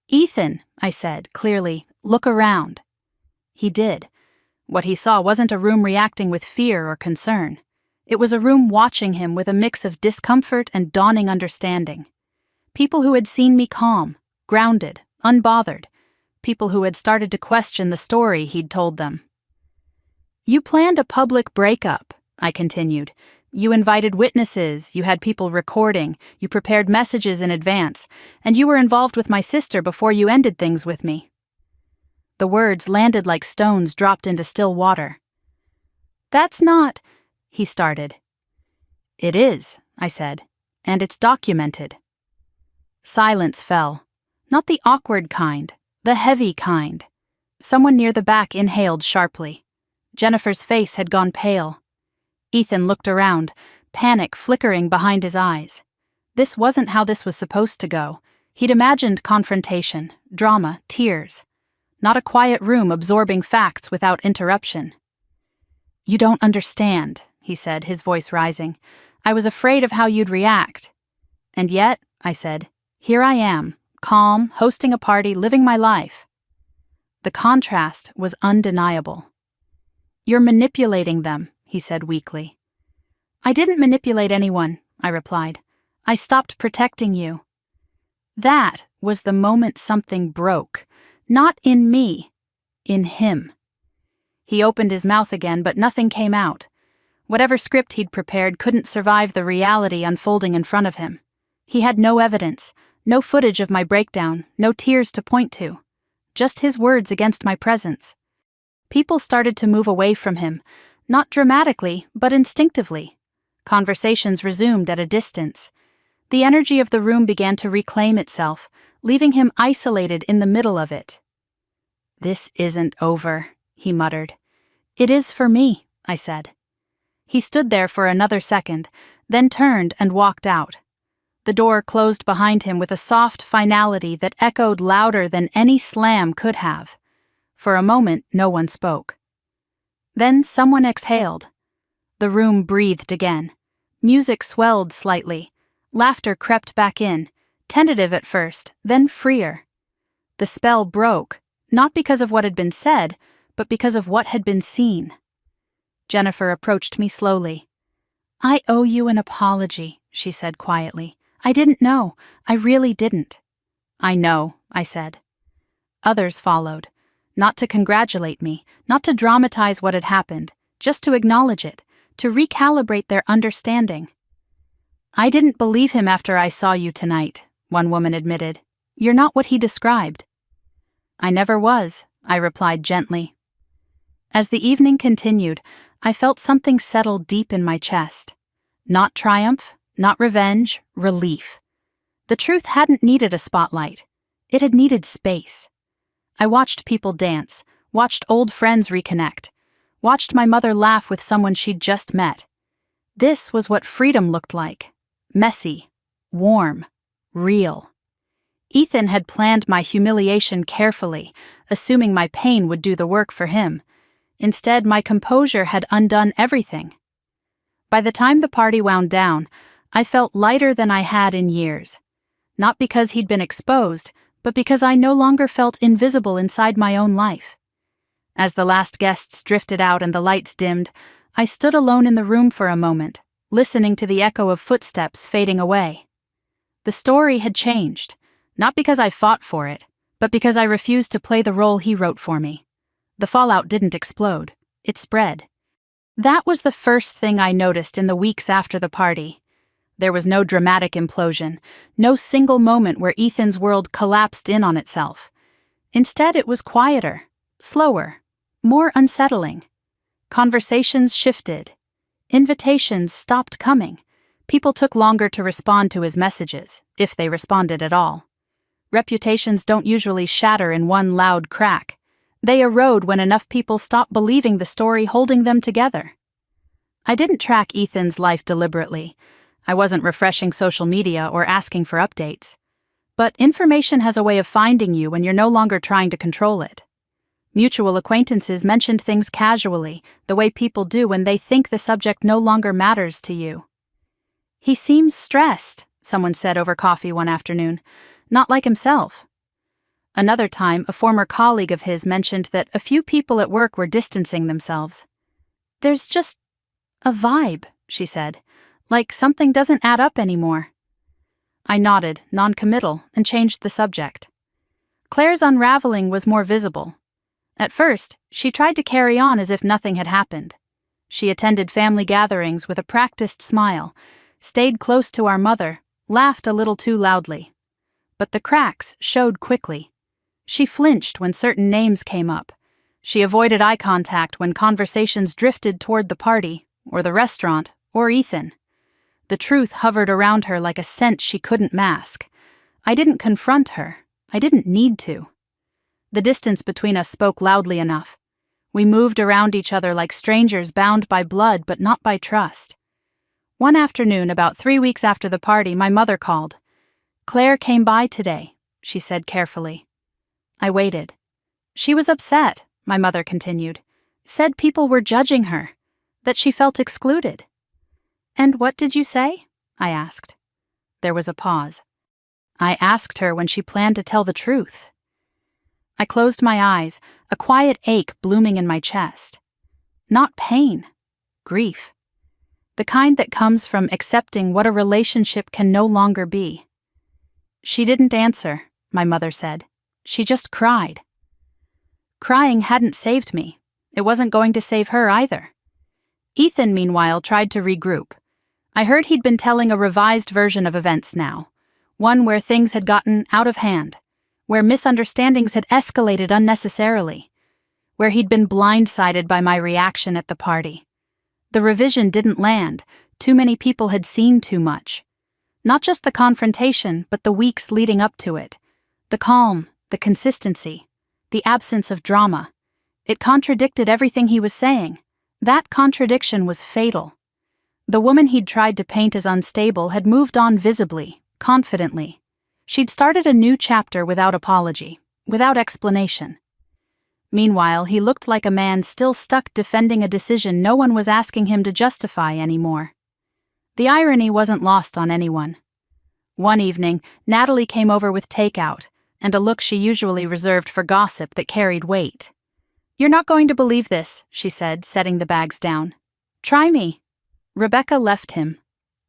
"Ethan," I said, clearly, "look around." He did. What he saw wasn't a room reacting with fear or concern. It was a room watching him with a mix of discomfort and dawning understanding. People who had seen me calm, grounded, unbothered. People who had started to question the story he'd told them. "You planned a public breakup," I continued. "You invited witnesses, you had people recording, you prepared messages in advance, and you were involved with my sister before you ended things with me." The words landed like stones dropped into still water. "That's not," he started. "It is," I said, "and it's documented." Silence fell. Not the awkward kind, the heavy kind. Someone near the back inhaled sharply. Jennifer's face had gone pale. Ethan looked around, panic flickering behind his eyes. This wasn't how this was supposed to go. He'd imagined confrontation, drama, tears. Not a quiet room absorbing facts without interruption. "You don't understand," he said, his voice rising. "I was afraid of how you'd react." "And yet," I said, "here I am, calm, hosting a party, living my life." The contrast was undeniable. "You're manipulating them," he said weakly. "I didn't manipulate anyone," I replied. "I stopped protecting you." That was the moment something broke. Not in me, in him. He opened his mouth again, but nothing came out. Whatever script he'd prepared couldn't survive the reality unfolding in front of him. He had no evidence, no footage of my breakdown, no tears to point to. Just his words against my presence. People started to move away from him, not dramatically, but instinctively. Conversations resumed at a distance. The energy of the room began to reclaim itself, leaving him isolated in the middle of it. "This isn't over," he muttered. "It is for me," I said. He stood there for another second, then turned and walked out. The door closed behind him with a soft finality that echoed louder than any slam could have. For a moment, no one spoke. Then someone exhaled. The room breathed again. Music swelled slightly. Laughter crept back in, tentative at first, then freer. The spell broke, not because of what had been said, but because of what had been seen. Jennifer approached me slowly. "I owe you an apology," she said quietly. "I didn't know. I really didn't." "I know," I said. Others followed, not to congratulate me, not to dramatize what had happened, just to acknowledge it, to recalibrate their understanding. I didn't believe him after I saw you tonight, one woman admitted. You're not what he described. I never was, I replied gently. As the evening continued, I felt something settle deep in my chest. Not triumph, not revenge, relief. The truth hadn't needed a spotlight. It had needed space. I watched people dance, watched old friends reconnect, watched my mother laugh with someone she'd just met. This was what freedom looked like. Messy, warm, real. Ethan had planned my humiliation carefully, assuming my pain would do the work for him. Instead, my composure had undone everything. By the time the party wound down, I felt lighter than I had in years. Not because he'd been exposed, but because I no longer felt invisible inside my own life. As the last guests drifted out and the lights dimmed, I stood alone in the room for a moment, listening to the echo of footsteps fading away. The story had changed, not because I fought for it, but because I refused to play the role he wrote for me. The fallout didn't explode, it spread. That was the first thing I noticed in the weeks after the party. There was no dramatic implosion, no single moment where Ethan's world collapsed in on itself. Instead, it was quieter, slower, more unsettling. Conversations shifted. Invitations stopped coming. People took longer to respond to his messages, if they responded at all. Reputations don't usually shatter in one loud crack. They erode when enough people stop believing the story holding them together. I didn't track Ethan's life deliberately. I wasn't refreshing social media or asking for updates. But information has a way of finding you when you're no longer trying to control it. Mutual acquaintances mentioned things casually, the way people do when they think the subject no longer matters to you. He seems stressed, someone said over coffee one afternoon, not like himself. Another time, a former colleague of his mentioned that a few people at work were distancing themselves. There's just a vibe, she said, like something doesn't add up anymore. I nodded, non-committal, and changed the subject. Claire's unraveling was more visible. At first, she tried to carry on as if nothing had happened. She attended family gatherings with a practiced smile, stayed close to our mother, laughed a little too loudly. But the cracks showed quickly. She flinched when certain names came up. She avoided eye contact when conversations drifted toward the party, or the restaurant, or Ethan. The truth hovered around her like a scent she couldn't mask. I didn't confront her. I didn't need to. The distance between us spoke loudly enough. We moved around each other like strangers bound by blood but not by trust. One afternoon, about 3 weeks after the party, my mother called. "Claire came by today," she said carefully. I waited. "She was upset," my mother continued. "Said people were judging her, that she felt excluded." "And what did you say?" I asked. There was a pause. I asked her when she planned to tell the truth. I closed my eyes, a quiet ache blooming in my chest. Not pain, grief. The kind that comes from accepting what a relationship can no longer be. "She didn't answer," my mother said. "She just cried." Crying hadn't saved me. It wasn't going to save her either. Ethan, meanwhile, tried to regroup. I heard he'd been telling a revised version of events now, one where things had gotten out of hand, where misunderstandings had escalated unnecessarily, where he'd been blindsided by my reaction at the party. The revision didn't land. Too many people had seen too much. Not just the confrontation, but the weeks leading up to it. The calm, the consistency, the absence of drama. It contradicted everything he was saying. That contradiction was fatal. The woman he'd tried to paint as unstable had moved on visibly, confidently. She'd started a new chapter without apology, without explanation. Meanwhile, he looked like a man still stuck defending a decision no one was asking him to justify anymore. The irony wasn't lost on anyone. One evening, Natalie came over with takeout, and a look she usually reserved for gossip that carried weight. "You're not going to believe this," she said, setting the bags down. "Try me." Rebecca left him.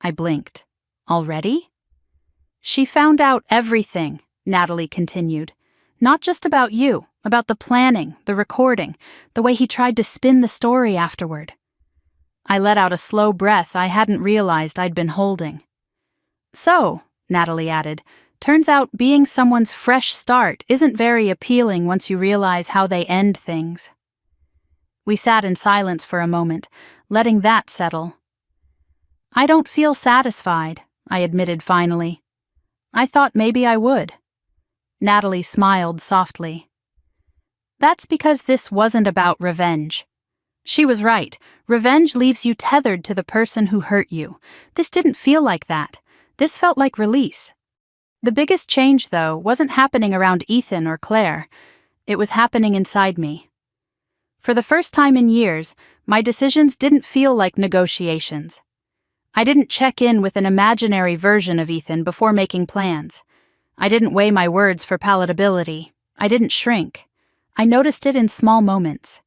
I blinked. Already? "She found out everything," Natalie continued. Not just about you, about the planning, the recording, the way he tried to spin the story afterward. I let out a slow breath I hadn't realized I'd been holding. So, Natalie added, turns out being someone's fresh start isn't very appealing once you realize how they end things. We sat in silence for a moment, letting that settle. I don't feel satisfied, I admitted finally. I thought maybe I would. Natalie smiled softly. That's because this wasn't about revenge. She was right. Revenge leaves you tethered to the person who hurt you. This didn't feel like that. This felt like release. The biggest change, though, wasn't happening around Ethan or Claire. It was happening inside me. For the first time in years, my decisions didn't feel like negotiations. I didn't check in with an imaginary version of Ethan before making plans. I didn't weigh my words for palatability. I didn't shrink. I noticed it in small moments.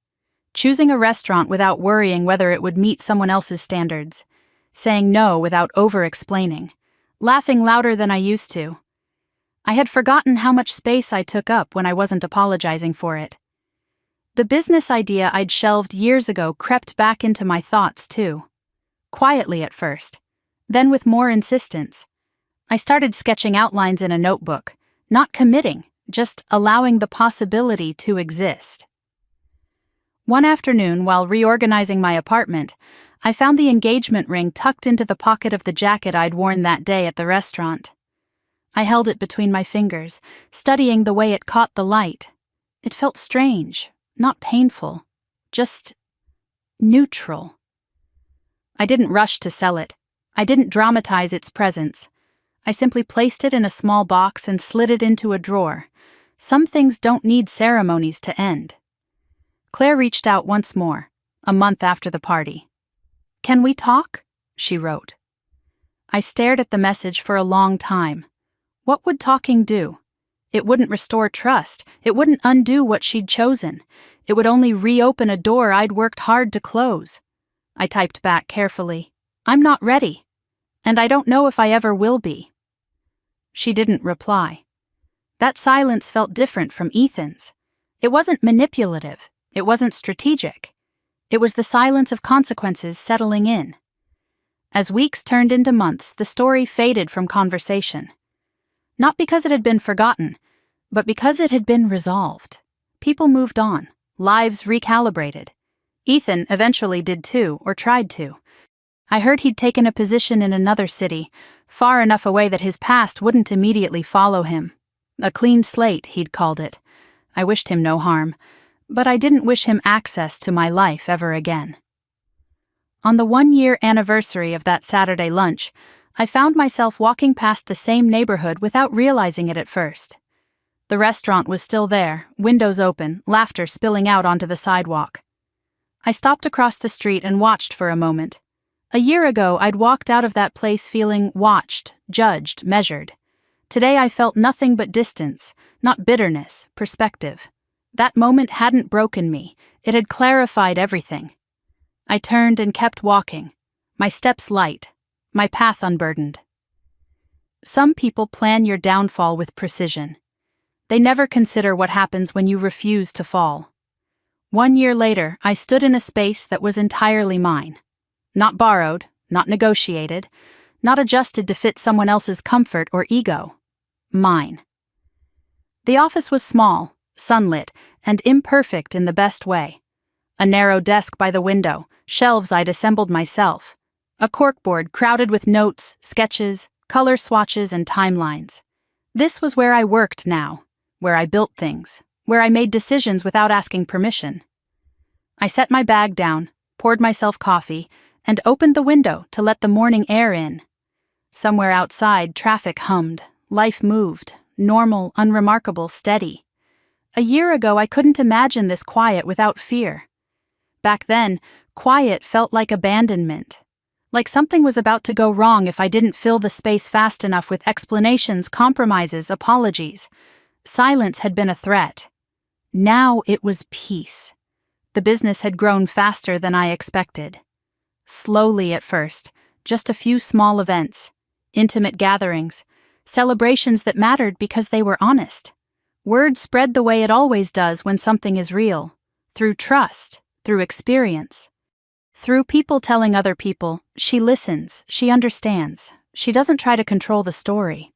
Choosing a restaurant without worrying whether it would meet someone else's standards. Saying no without over-explaining. Laughing louder than I used to. I had forgotten how much space I took up when I wasn't apologizing for it. The business idea I'd shelved years ago crept back into my thoughts, too. Quietly at first, then with more insistence. I started sketching outlines in a notebook, not committing, just allowing the possibility to exist. One afternoon, while reorganizing my apartment, I found the engagement ring tucked into the pocket of the jacket I'd worn that day at the restaurant. I held it between my fingers, studying the way it caught the light. It felt strange, not painful, just neutral. I didn't rush to sell it. I didn't dramatize its presence. I simply placed it in a small box and slid it into a drawer. Some things don't need ceremonies to end. Claire reached out once more, a month after the party. "Can we talk?" she wrote. I stared at the message for a long time. What would talking do? It wouldn't restore trust. It wouldn't undo what she'd chosen. It would only reopen a door I'd worked hard to close. I typed back carefully, "I'm not ready, and I don't know if I ever will be." She didn't reply. That silence felt different from Ethan's. It wasn't manipulative. It wasn't strategic. It was the silence of consequences settling in. As weeks turned into months, the story faded from conversation. Not because it had been forgotten, but because it had been resolved. People moved on, lives recalibrated. Ethan eventually did too, or tried to. I heard he'd taken a position in another city, far enough away that his past wouldn't immediately follow him. A clean slate, he'd called it. I wished him no harm, but I didn't wish him access to my life ever again. On the 1-year anniversary of that Saturday lunch, I found myself walking past the same neighborhood without realizing it at first. The restaurant was still there, windows open, laughter spilling out onto the sidewalk. I stopped across the street and watched for a moment. A year ago, I'd walked out of that place feeling watched, judged, measured. Today I felt nothing but distance, not bitterness, perspective. That moment hadn't broken me. It had clarified everything. I turned and kept walking, my steps light, my path unburdened. Some people plan your downfall with precision. They never consider what happens when you refuse to fall. 1 year later, I stood in a space that was entirely mine. Not borrowed, not negotiated, not adjusted to fit someone else's comfort or ego. Mine. The office was small, sunlit, and imperfect in the best way. A narrow desk by the window, shelves I'd assembled myself. A corkboard crowded with notes, sketches, color swatches, and timelines. This was where I worked now, where I built things, where I made decisions without asking permission. I set my bag down, poured myself coffee, and opened the window to let the morning air in. Somewhere outside, traffic hummed, life moved, normal, unremarkable, steady. A year ago, I couldn't imagine this quiet without fear. Back then, quiet felt like abandonment. Like something was about to go wrong if I didn't fill the space fast enough with explanations, compromises, apologies. Silence had been a threat. Now it was peace. The business had grown faster than I expected. Slowly at first, just a few small events, intimate gatherings, celebrations that mattered because they were honest. Word spread the way it always does when something is real, through trust, through experience. Through people telling other people, she listens, she understands, she doesn't try to control the story.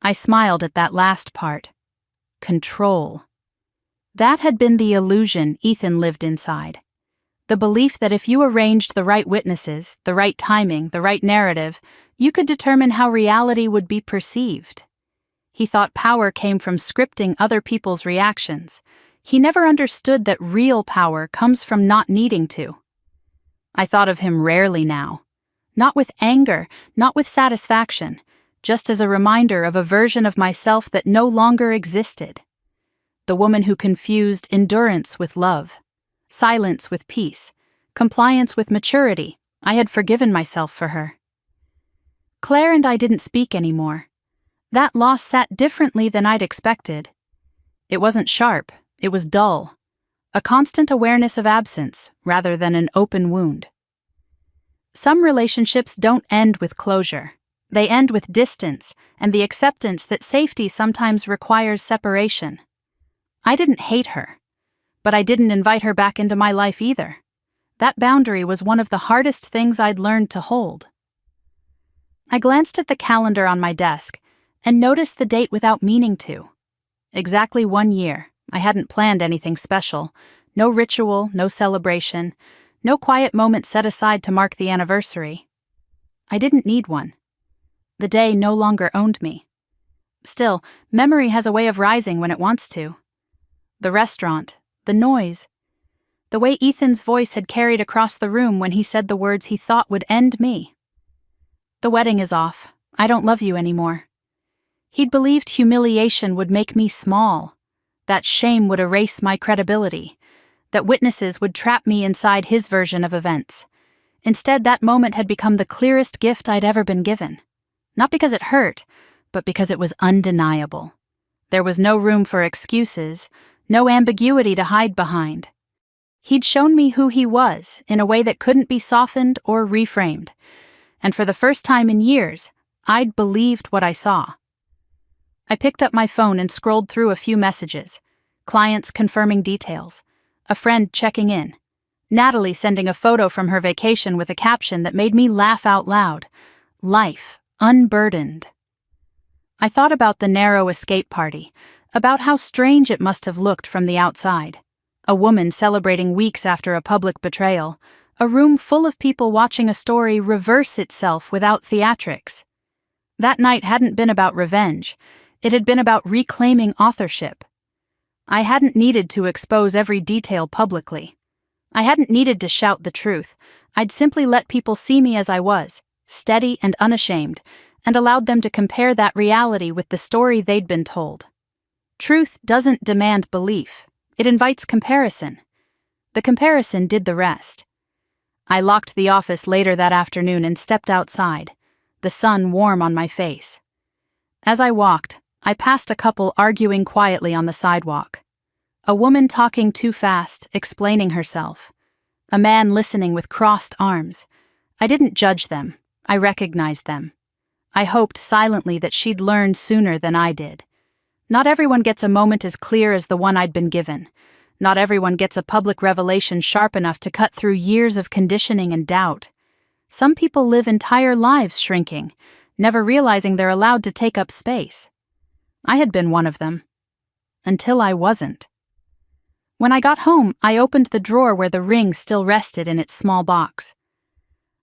I smiled at that last part. Control. That had been the illusion Ethan lived inside. The belief that if you arranged the right witnesses, the right timing, the right narrative, you could determine how reality would be perceived. He thought power came from scripting other people's reactions. He never understood that real power comes from not needing to. I thought of him rarely now. Not with anger, not with satisfaction, just as a reminder of a version of myself that no longer existed. The woman who confused endurance with love, silence with peace, compliance with maturity. I had forgiven myself for her. Claire and I didn't speak anymore. That loss sat differently than I'd expected. It wasn't sharp, it was dull. A constant awareness of absence, rather than an open wound. Some relationships don't end with closure. They end with distance and the acceptance that safety sometimes requires separation. I didn't hate her, but I didn't invite her back into my life either. That boundary was one of the hardest things I'd learned to hold. I glanced at the calendar on my desk and noticed the date without meaning to. Exactly 1 year. I hadn't planned anything special. No ritual, no celebration, no quiet moment set aside to mark the anniversary. I didn't need one. The day no longer owned me. Still, memory has a way of rising when it wants to. The restaurant, the noise, the way Ethan's voice had carried across the room when he said the words he thought would end me. The wedding is off. I don't love you anymore. He'd believed humiliation would make me small, that shame would erase my credibility, that witnesses would trap me inside his version of events. Instead, that moment had become the clearest gift I'd ever been given. Not because it hurt, but because it was undeniable. There was no room for excuses, no ambiguity to hide behind. He'd shown me who he was in a way that couldn't be softened or reframed. And for the first time in years, I'd believed what I saw. I picked up my phone and scrolled through a few messages. Clients confirming details. A friend checking in. Natalie sending a photo from her vacation with a caption that made me laugh out loud. Life, unburdened. I thought about the narrow escape party, about how strange it must have looked from the outside. A woman celebrating weeks after a public betrayal. A room full of people watching a story reverse itself without theatrics. That night hadn't been about revenge. It had been about reclaiming authorship. I hadn't needed to expose every detail publicly. I hadn't needed to shout the truth. I'd simply let people see me as I was, steady and unashamed, and allowed them to compare that reality with the story they'd been told. Truth doesn't demand belief. It invites comparison. The comparison did the rest. I locked the office later that afternoon and stepped outside, the sun warm on my face. As I walked, I passed a couple arguing quietly on the sidewalk. A woman talking too fast, explaining herself. A man listening with crossed arms. I didn't judge them. I recognized them. I hoped silently that she'd learn sooner than I did. Not everyone gets a moment as clear as the one I'd been given. Not everyone gets a public revelation sharp enough to cut through years of conditioning and doubt. Some people live entire lives shrinking, never realizing they're allowed to take up space. I had been one of them. Until I wasn't. When I got home, I opened the drawer where the ring still rested in its small box.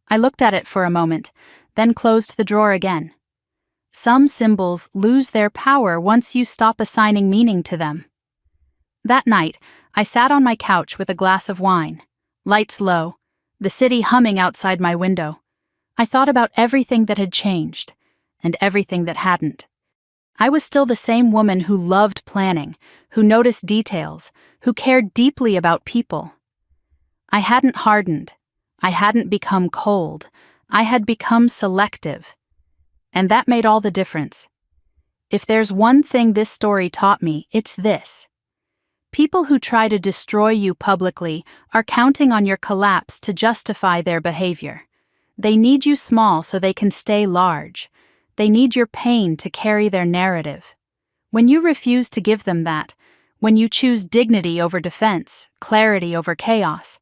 I looked at it for a moment, then closed the drawer again. Some symbols lose their power once you stop assigning meaning to them. That night, I sat on my couch with a glass of wine, lights low, the city humming outside my window. I thought about everything that had changed, and everything that hadn't. I was still the same woman who loved planning, who noticed details, who cared deeply about people. I hadn't hardened. I hadn't become cold. I had become selective. And that made all the difference. If there's one thing this story taught me, it's this. People who try to destroy you publicly are counting on your collapse to justify their behavior. They need you small so they can stay large. They need your pain to carry their narrative. When you refuse to give them that, when you choose dignity over defense, clarity over chaos,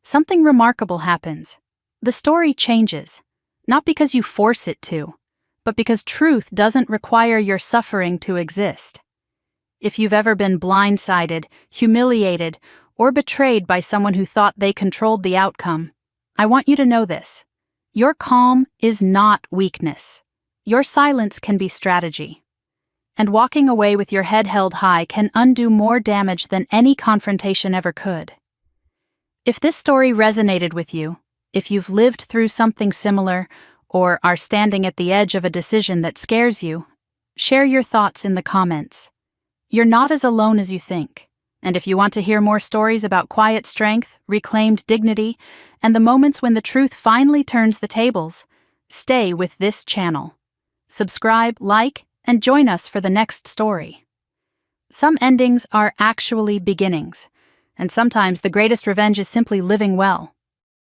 something remarkable happens. The story changes, not because you force it to, but because truth doesn't require your suffering to exist. If you've ever been blindsided, humiliated, or betrayed by someone who thought they controlled the outcome, I want you to know this. Your calm is not weakness. Your silence can be strategy. And walking away with your head held high can undo more damage than any confrontation ever could. If this story resonated with you, if you've lived through something similar, or are standing at the edge of a decision that scares you, share your thoughts in the comments. You're not as alone as you think. And if you want to hear more stories about quiet strength, reclaimed dignity, and the moments when the truth finally turns the tables, stay with this channel. Subscribe, like, and join us for the next story. Some endings are actually beginnings, and sometimes the greatest revenge is simply living well.